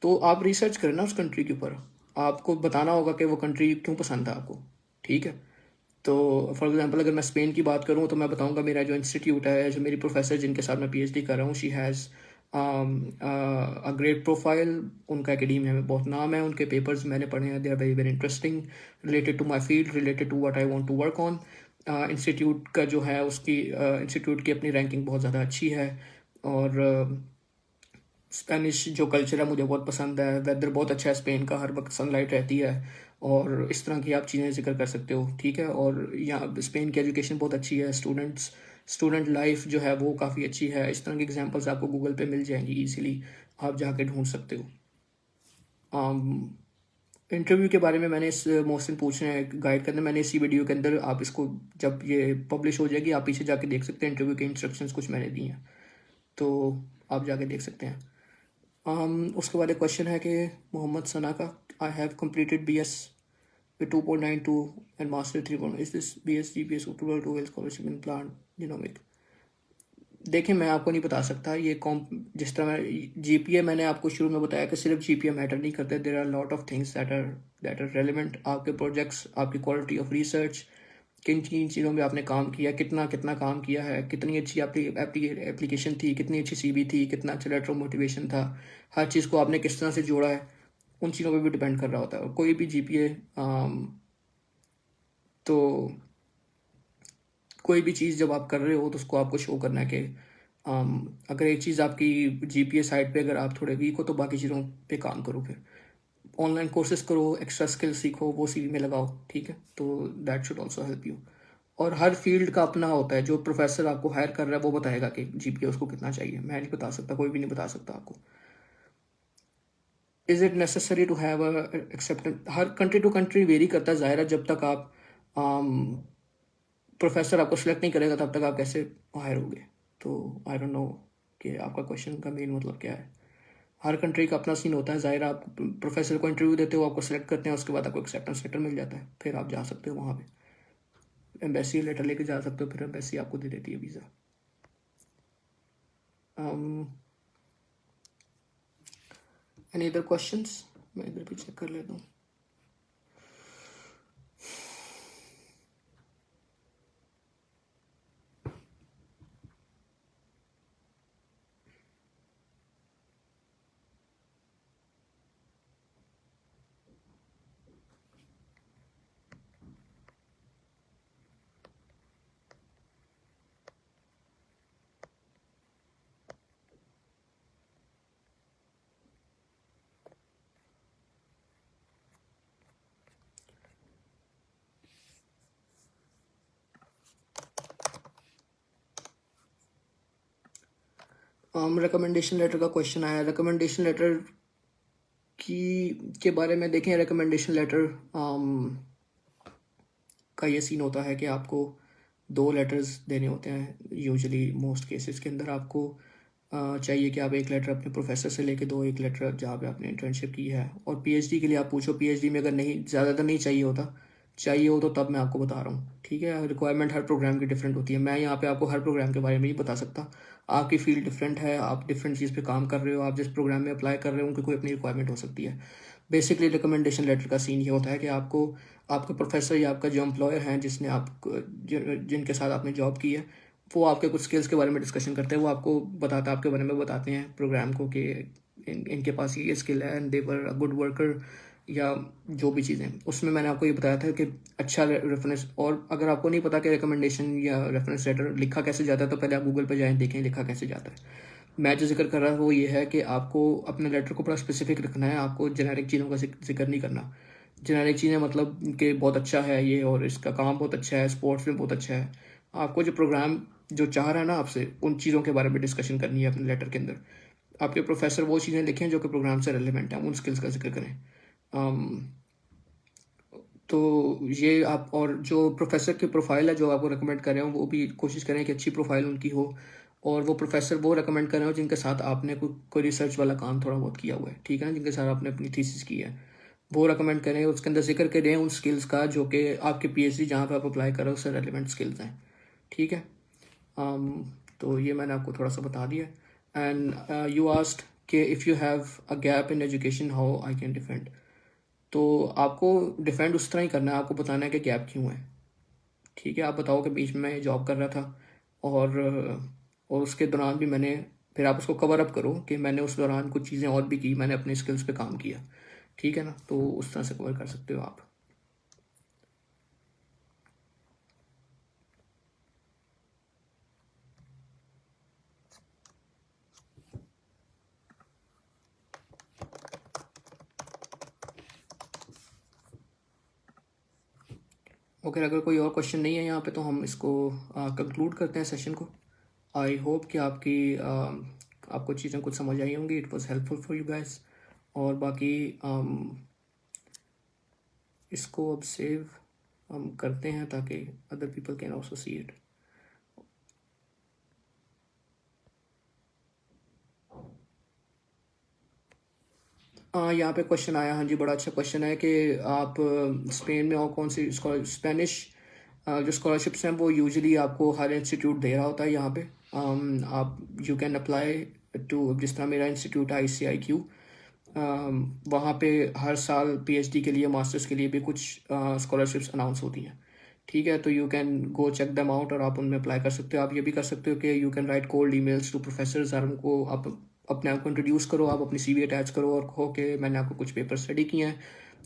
Speaker 1: तो आप रिसर्च करें ना उस कंट्री के ऊपर, आपको बताना होगा कि वो कंट्री क्यों पसंद है आपको, ठीक है। तो फॉर एग्जांपल अगर मैं स्पेन की बात करूँ तो मैं बताऊंगा मेरा जो इंस्टीट्यूट है, जो मेरी प्रोफेसर जिनके साथ मैं पीएचडी कर रहा हूँ, she has a great profile, उनका एकेडमिया में बहुत नाम है, उनके पेपर्स मैंने पढ़े हैं, they are very very interesting, related to my field, related to what I want to work on. Institute का जो है उसकी इंस्टीट्यूट की अपनी रैंकिंग बहुत ज़्यादा अच्छी है। और स्पेनिश जो कल्चर है मुझे बहुत पसंद है, वेदर बहुत अच्छा है स्पेन का, हर वक्त सनलाइट रहती है और इस तरह की आप चीज़ें जिक्र कर सकते हो, ठीक है। और यहाँ स्पेन की एजुकेशन बहुत अच्छी है, स्टूडेंट लाइफ जो है वो काफ़ी अच्छी है। इस तरह की एग्जांपल्स आपको गूगल पे मिल जाएंगी ईजिली, आप जाके ढूंढ सकते हो। इंटरव्यू के बारे में मैंने इस मोहसिन पूछ रहे हैं गाइड करने, मैंने इसी वीडियो के अंदर, आप इसको जब ये पब्लिश हो जाएगी आप पीछे जाके देख सकते हैं, इंटरव्यू के इंस्ट्रक्शंस कुछ मैंने दिए हैं, तो आप जाके देख सकते हैं। उसके बाद एक क्वेश्चन है कि मोहम्मद सना का, I have completed BS with 2.92 and master 3. Is this BS GPA suitable to scholarship in plant genomic? देखें, मैं आपको नहीं बता सकता ये जिस तरह GPA मैंने आपको शुरू में बताया कि सिर्फ GPA मैटर नहीं करते, there are lot of things that are relevant, आपके प्रोजेक्ट्स, आपकी क्वालिटी ऑफ रिसर्च, किन किन चीज़ों में आपने काम किया, कितना कितना काम किया है, कितनी अच्छी आपकी एप्लीकेशन थी, कितनी अच्छी CV थी, कितना अच्छा लेटर ऑफ मोटिवेशन था, हर चीज़ को आपने किस तरह से जोड़ा है, उन चीज़ों पे भी डिपेंड कर रहा होता है। और कोई भी GPA तो कोई भी चीज़ जब आप कर रहे हो तो उसको आपको शो करना है कि अगर एक चीज़ आपकी GPA साइड पे अगर आप थोड़े वीक हो तो बाकी चीज़ों पे काम करो, फिर ऑनलाइन कोर्सेज करो, एक्स्ट्रा स्किल सीखो, वो CV में लगाओ, ठीक है। तो that should also help you. और हर फील्ड का अपना होता है, जो प्रोफेसर आपको हायर कर रहा है वो बताएगा कि GPA उसको कितना चाहिए, मैं नहीं बता सकता, कोई भी नहीं बता सकता आपको। Is it necessary to have a acceptance? हर कंट्री टू कंट्री वेरी करता है, ज़ाहिर है। जब तक आप प्रोफेसर आपको सेलेक्ट नहीं करेगा तब तक आप कैसे हायर होगे? तो आई डोंट नो कि आपका क्वेश्चन का मेन मतलब क्या है। हर कंट्री का अपना सीन होता है, ज़ाहिर आप प्रोफेसर को इंटरव्यू देते हो, आपको सेलेक्ट करते हैं, उसके बाद आपको एक्सेप्टेंस लेटर मिल जाता है, फिर आप जा सकते हो वहाँ पे, एम्बेसी लेटर लेके जा सकते हो, फिर एम्बेसी आपको दे देती है वीज़ा। Any other questions? मैं इधर भी चेक कर लेता हूँ। रिकमेंडेशन लेटर का क्वेश्चन आया। रिकमेंडेशन लेटर के बारे में देखें, रिकमेंडेशन लेटर का ये सीन होता है कि आपको 2 लेटर्स देने होते हैं यूजुअली, मोस्ट केसेस के अंदर आपको चाहिए कि आप एक लेटर अपने प्रोफेसर से लेके दो, एक लेटर जहाँ पे आपने इंटर्नशिप की है। और PhD के लिए आप पूछो, PhD में अगर नहीं, ज़्यादातर नहीं चाहिए होता, चाहिए हो तो तब मैं आपको बता रहा हूँ, ठीक है। रिक्वायरमेंट हर प्रोग्राम की डिफरेंट होती है, मैं यहाँ पे आपको हर प्रोग्राम के बारे में नहीं बता सकता, आपकी फील्ड डिफरेंट है, आप डिफरेंट चीज़ पे काम कर रहे हो, आप जिस प्रोग्राम में अप्लाई कर रहे हो उनकी कोई अपनी रिक्वायरमेंट हो सकती है। बेसिकली रिकमेंडेशन लेटर का सीन ये होता है कि आपको आपका प्रोफेसर या आपका जो एम्प्लॉयर हैं जिसने जिनके साथ आपने जॉब की है, वो आपके कुछ स्किल्स के बारे में डिस्कशन करते हैं, वो आपको बताता है, आपके बारे में बताते हैं प्रोग्राम को कि इनके पास ये स्किल है and they were a good worker, या जो भी चीज़ें। उसमें मैंने आपको ये बताया था कि अच्छा रेफरेंस, और अगर आपको नहीं पता कि रिकमेंडेशन या रेफरेंस लेटर लिखा कैसे जाता है तो पहले आप गूगल पर जाएँ, देखें लिखा कैसे जाता है। मैं जो जिक्र कर रहा हूँ वो ये है कि आपको अपने लेटर को बड़ा स्पेसिफिक रखना है, आपको जेनेरिक चीज़ों का जिक्र नहीं करना। जेनेरिक चीज़ें मतलब कि बहुत अच्छा है ये और इसका काम बहुत अच्छा है, स्पोर्ट्स में बहुत अच्छा है। आपको जो प्रोग्राम जो चाह रहा है ना आपसे, उन चीज़ों के बारे में डिस्कशन करनी है अपने लेटर के अंदर। आपके प्रोफेसर वो चीज़ें लिखें जो कि प्रोग्राम से रेलिवेंट हैं, उन स्किल्स का जिक्र करें। तो ये आप, और जो प्रोफेसर की प्रोफाइल है जो आपको रिकमेंड कर रहे हो वो भी कोशिश करें कि अच्छी प्रोफाइल उनकी हो, और वो प्रोफेसर वो रेकमेंड कर रहे हो जिनके साथ आपने कोई रिसर्च वाला काम थोड़ा बहुत किया हुआ है, ठीक है ना, जिनके साथ आपने अपनी थीसिस की है, वो रेकमेंड करें, उसके अंदर जिक्र करें उन स्किल्स का जो कि आपके पीएचडी जहाँ पे आप अप्लाई कर रहे हो उससे रेलिवेंट स्किल्स हैं, ठीक है। तो ये मैंने आपको थोड़ा सा बता दिया। एंड यू आस्क्ड कि if you have a gap in education how I can defend. तो आपको डिफेंड उस तरह ही करना है, आपको बताना है कि गैप क्यों है, ठीक है। आप बताओ कि बीच में जॉब कर रहा था और उसके दौरान भी मैंने, फिर आप उसको कवर अप करो कि मैंने उस दौरान कुछ चीज़ें और भी की, मैंने अपने स्किल्स पे काम किया, ठीक है ना, तो उस तरह से कवर कर सकते हो आप। ओके, अगर कोई और क्वेश्चन नहीं है यहाँ पे तो हम इसको कंक्लूड करते हैं सेशन को। आई होप कि आपको चीज़ें कुछ समझ आई होंगी, it was helpful for you guys. और बाकी इसको अब सेव हम करते हैं ताकि other people can also see it. यहाँ पे क्वेश्चन आया, हाँ जी, बड़ा अच्छा क्वेश्चन है कि आप स्पेन में और कौन सी स्पेनिश जो स्कॉलरशिप्स हैं वो यूजुअली आपको हर इंस्टीट्यूट दे रहा होता है यहाँ पे। आप यू कैन अप्लाई टू, जिस तरह मेरा इंस्टीट्यूट है ICIQ, वहाँ पे हर साल पीएचडी के लिए, मास्टर्स के लिए भी कुछ स्कॉलरशिप्स अनाउंस होती हैं, ठीक है। तो you can go check them out और आप उनमें अप्लाई कर सकते हो। आप ये भी कर सकते हो कि you can write cold emails to professors और उनको आप अपने आप को इंट्रोड्यूस करो, आप अपनी CV अटैच करो और कहो कि मैंने आपको कुछ पेपर स्टडी किए हैं,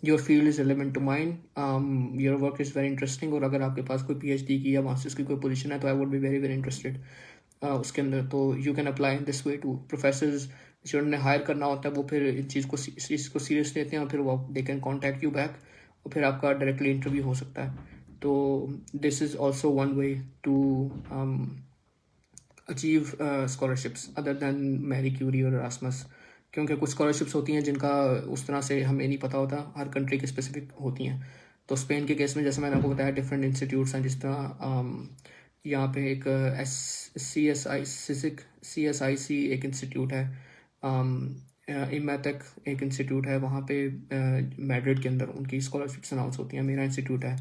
Speaker 1: your field is relevant to mind, your work is very interesting, और अगर आपके पास कोई PhD की या मास्टर्स की कोई पोजीशन है तो I would be very very interested उसके अंदर। तो you can apply in this way to professors, जो उन्होंने हायर करना होता है वो फिर इस चीज़ को सीरियस लेते हैं और फिर वो they can contact you back और फिर आपका डायरेक्टली इंटरव्यू हो सकता है। तो this is also one way to achieve scholarships other than Marie Curie और एरास्मस, क्योंकि कुछ स्कॉलरशिप्स होती हैं जिनका उस तरह से हमें नहीं पता होता, हर कंट्री के स्पेसिफिक होती हैं। तो स्पेन के केस में जैसे मैंने आपको बताया डिफरेंट इंस्टीट्यूट्स हैं, जिस तरह यहाँ पे एक CSIC एक इंस्टीट्यूट है, इमेटेक एक इंस्टीट्यूट है, वहाँ पे मैड्रिड के अंदर उनकी स्कॉलरशिप्स अनाउंस होती हैं। मेरा इंस्टीट्यूट है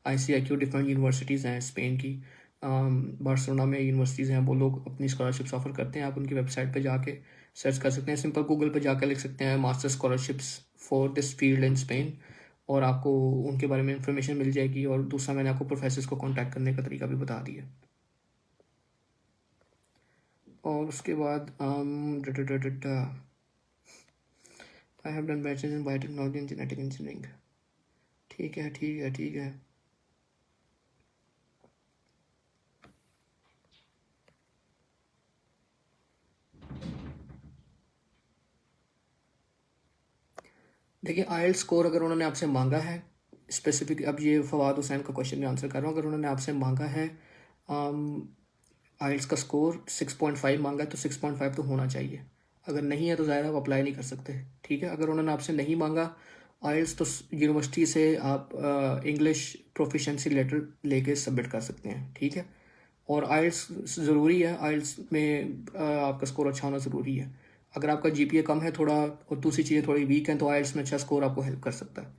Speaker 1: ICIQ, डिफरेंट यूनिवर्सिटीज़ हैं स्पेन की, बार्सिलोना में यूनिवर्सिटीज़ हैं, वो लोग अपनी स्कॉलरशिप्स ऑफर करते हैं। आप उनकी वेबसाइट पे जाके सर्च कर सकते हैं, सिंपल गूगल पे जाकर लिख सकते हैं master scholarships for this field in Spain, और आपको उनके बारे में इंफॉर्मेशन मिल जाएगी। और दूसरा, मैंने आपको प्रोफेसर्स को कांटेक्ट करने का तरीका भी बता दिया। और उसके बाद आई have done bachelors in biotechnology and genetic engineering, ठीक है ठीक है ठीक है। देखिए, IELTS स्कोर अगर उन्होंने आपसे मांगा है स्पेसिफिक, अब ये फवाद हुसैन का क्वेश्चन में आंसर कर रहा हूँ, अगर उन्होंने आपसे मांगा है IELTS का स्कोर 6.5 मांगा है तो 6.5 तो होना चाहिए। अगर नहीं है तो ज़ाहिर आप अप्लाई नहीं कर सकते, ठीक है। अगर उन्होंने आपसे नहीं मांगा IELTS तो यूनिवर्सिटी से आप इंग्लिश प्रोफिशेंसी लेटर लेके सबमिट कर सकते हैं, ठीक है। और IELTS ज़रूरी है, IELTS में आपका स्कोर अच्छा होना ज़रूरी है। अगर आपका GPA कम है थोड़ा और दूसरी चीज़ें थोड़ी वीक हैं तो IELTS में अच्छा स्कोर आपको हेल्प कर सकता है।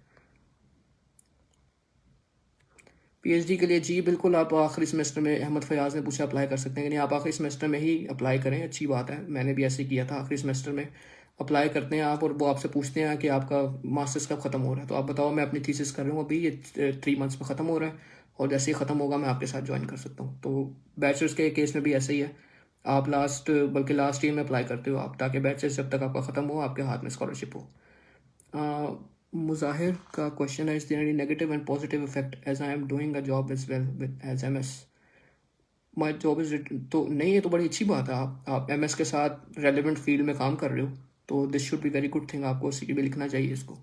Speaker 1: PhD के लिए जी बिल्कुल, आप आखिरी सेमेस्टर में, अहमद फयाज ने पूछा, अप्लाई कर सकते हैं कि नहीं, आप आखिरी सेमेस्टर में ही अप्लाई करें, अच्छी बात है। मैंने भी ऐसे किया था, आखिरी सेमेस्टर में अप्लाई करते हैं आप और वो आपसे पूछते हैं कि आपका मास्टर्स कब ख़त्म हो रहा है, तो आप बताओ मैं अपनी थीसिस कर रहा हूँ अभी, ये 3 मंथ्स में ख़त्म हो रहा है और जैसे ही ख़त्म होगा मैं आपके साथ ज्वाइन कर सकता हूँ। तो बैचलर्स के केस में भी ऐसे ही है, आप बल्कि लास्ट ईयर में अप्लाई करते हो आप, ताकि बैचलर्स जब तक आपका ख़त्म हो आपके हाथ में स्कॉलरशिप हो। मुजाहिर का क्वेश्चन है, is there any negative and positive effect as I am doing a job as well with as MS my job is, तो नहीं, ये तो बड़ी अच्छी बात है। आप MS के साथ रेलिवेंट फील्ड में काम कर रहे हो तो this should be very good thing, आपको CV में लिखना चाहिए इसको।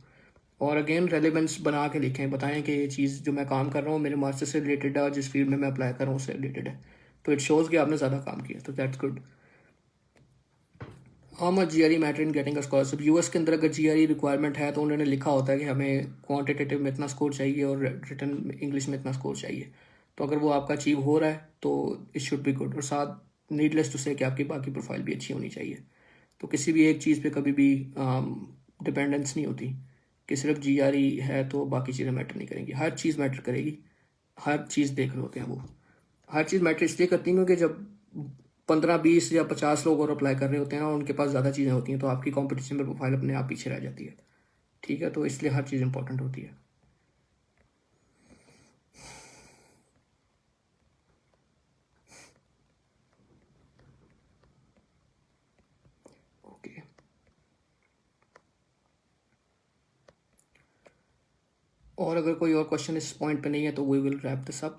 Speaker 1: और अगेन रेलिवेंस बना के लिखें, बताएं कि ये चीज़ जो मैं काम कर रहा हूँ मेरे मास्टर से रिलेटेड है और जिस फील्ड में मैं अप्लाई कर रहा हूँ उससे रिलेटेड है, तो इट शोज़ कि आपने ज़्यादा काम किया, तो that's good. How much GRE matter in getting a scholarship? US के अंदर अगर GRE रिक्वायरमेंट है तो उन्होंने लिखा होता है कि हमें क्वांटिटेटिव में इतना स्कोर चाहिए और रिटन इंग्लिश में इतना स्कोर चाहिए, तो अगर वो आपका अचीव हो रहा है तो इट शुड बी गुड। और साथ नीडलेस टू से कि आपकी बाकी प्रोफाइल भी अच्छी होनी चाहिए। तो किसी भी एक चीज़ पे कभी भी डिपेंडेंस नहीं होती कि सिर्फ GRE है तो बाकी चीज़ें मैटर नहीं करेंगी। हर चीज़ मैटर करेगी, हर चीज़ देख रहे होते हैं वो। हर चीज़ मैटर इसलिए करती है क्योंकि जब 15, 20 या 50 लोग और अप्लाई कर रहे होते हैं और उनके पास ज़्यादा चीज़ें होती हैं तो आपकी कंपटीशन में प्रोफाइल अपने आप पीछे रह जाती है। ठीक है, तो इसलिए हर चीज़ इंपॉर्टेंट होती है। ओके, और अगर कोई और क्वेश्चन इस पॉइंट पे नहीं है तो we will wrap this up.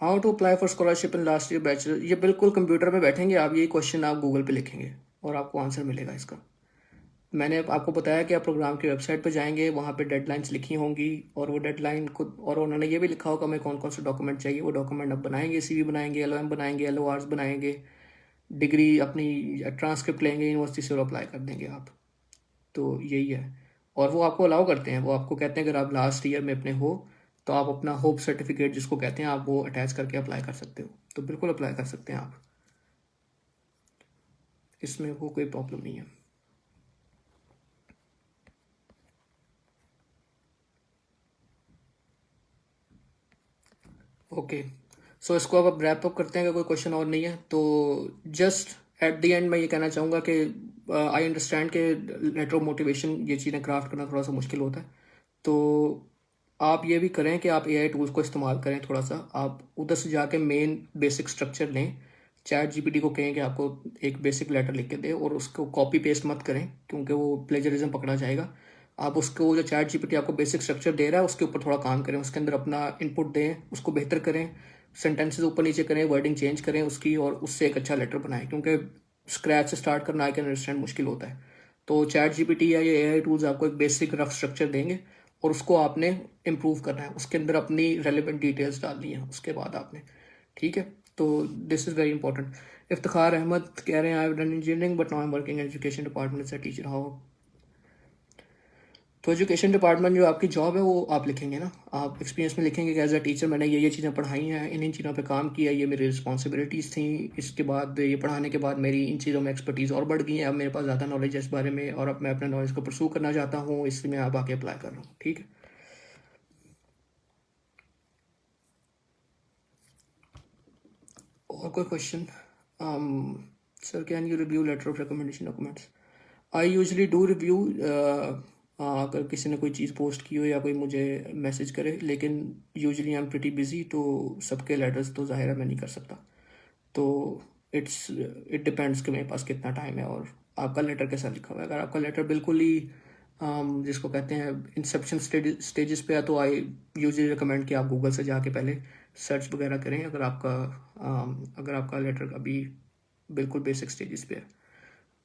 Speaker 1: How to apply for scholarship in last year bachelor, ये बिल्कुल कंप्यूटर पे बैठेंगे आप, यही क्वेश्चन आप गूगल पे लिखेंगे और आपको आंसर मिलेगा इसका। मैंने आपको बताया कि आप प्रोग्राम की वेबसाइट पे जाएंगे, वहाँ पे डेडलाइंस लिखी होंगी और वो डेडलाइन को, और उन्होंने ये भी लिखा होगा हमें कौन कौन से डॉक्यूमेंट चाहिए। वो डॉक्यूमेंट आप बनाएंगे, CV बनाएंगे, LOM बनाएंगे, LORs बनाएंगे, डिग्री अपनी ट्रांसक्रिप्ट लेंगे यूनिवर्सिटी से और अप्लाई कर देंगे आप। तो यही है, और वो आपको अलाउ करते हैं, वो आपको कहते हैं अगर आप लास्ट ईयर में अपने हो तो आप अपना होप सर्टिफिकेट जिसको कहते हैं आप वो अटैच करके अप्लाई कर सकते हो। तो बिल्कुल अप्लाई कर सकते हैं आप, इसमें वो कोई प्रॉब्लम नहीं है। ओके, सो इसको अब रैप अप करते हैं। अगर कोई क्वेश्चन और नहीं है तो जस्ट एट द एंड मैं ये कहना चाहूँगा कि आई अंडरस्टैंड कि लेटर ऑफ मोटिवेशन ये चीज़ें क्राफ्ट करना थोड़ा सा मुश्किल होता है। तो आप ये भी करें कि आप AI टूल्स को इस्तेमाल करें थोड़ा सा, आप उधर से जाके मेन बेसिक स्ट्रक्चर लें। ChatGPT को कहें कि आपको एक बेसिक लेटर लिख के दे और उसको कॉपी पेस्ट मत करें क्योंकि वो प्लेजरिज्म पकड़ा जाएगा। आप उसको जो ChatGPT आपको बेसिक स्ट्रक्चर दे रहा है उसके ऊपर थोड़ा काम करें, उसके अंदर अपना इनपुट दें, उसको बेहतर करें, सेंटेंसेस ऊपर नीचे करें, वर्डिंग चेंज करें उसकी, और उससे एक अच्छा लेटर बनाएं क्योंकि स्क्रैच से स्टार्ट करना आई कैन अंडरस्टैंड मुश्किल होता है। तो ChatGPT या ये AI टूल्स आपको एक बेसिक रफ स्ट्रक्चर देंगे और उसको आपने इम्प्रूव करना है, उसके अंदर अपनी रेलिवेंट डिटेल्स डालनी है उसके बाद आपने। ठीक है, तो this is very important. Iftikhar Ahmed कह रहे हैं I have done engineering but now I am working in education department as a teacher, how. तो एजुकेशन डिपार्टमेंट जो आपकी जॉब है वो आप लिखेंगे ना, आप एक्सपीरियंस में लिखेंगे कि एज अ टीचर मैंने ये चीज़ें पढ़ाई हैं, इन चीज़ों पे काम किया, ये मेरी रिस्पॉन्सिबिलिटीज़ थी, इसके बाद ये पढ़ाने के बाद मेरी इन चीज़ों में एक्सपर्टीज़ और बढ़ गई है, अब मेरे पास ज़्यादा नॉलेज है इस बारे में और अब मैं अपने नॉलेज को परसू करना चाहता हूँ, इसलिए मैं अब आके अप्लाई कर रहा हूँ। ठीक है, और कोई question? Sir can you review letter of recommendation documents? I usually do review अगर किसी ने कोई चीज़ पोस्ट की हो या कोई मुझे मैसेज करे, लेकिन usually I am pretty busy, तो सबके लेटर्स तो ज़ाहिर है मैं नहीं कर सकता। तो इट डिपेंड्स कि मेरे पास कितना टाइम है और आपका लेटर कैसा लिखा हुआ है। अगर आपका लेटर बिल्कुल ही जिसको कहते हैं इंसेप्शन स्टेजेस पे है तो आई यूजली रिकमेंड कि आप गूगल से जाके पहले सर्च वगैरह करें। अगर आपका लेटर अभी बिल्कुल बेसिक स्टेजेस पे है,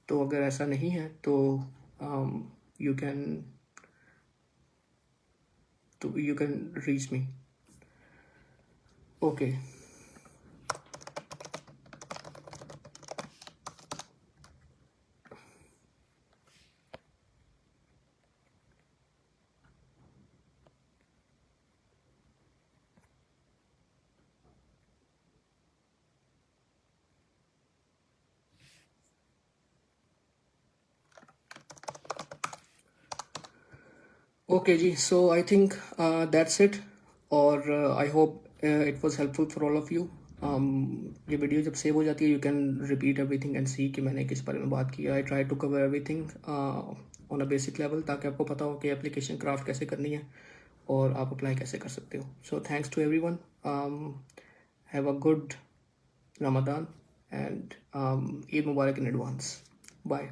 Speaker 1: तो अगर ऐसा नहीं है तो you can you can reach me. Okay, okay जी, so I think that's it, और I hope it was helpful for all of you. ये वीडियो जब सेव हो जाती है you can repeat everything and see कि मैंने किस बारे में बात की। I try to cover everything on a basic level ताकि आपको पता हो कि एप्लीकेशन क्राफ्ट कैसे करनी है और आप अप्लाई कैसे कर सकते हो। So thanks to everyone, have a good Ramadan and Eid Mubarak in advance. Bye.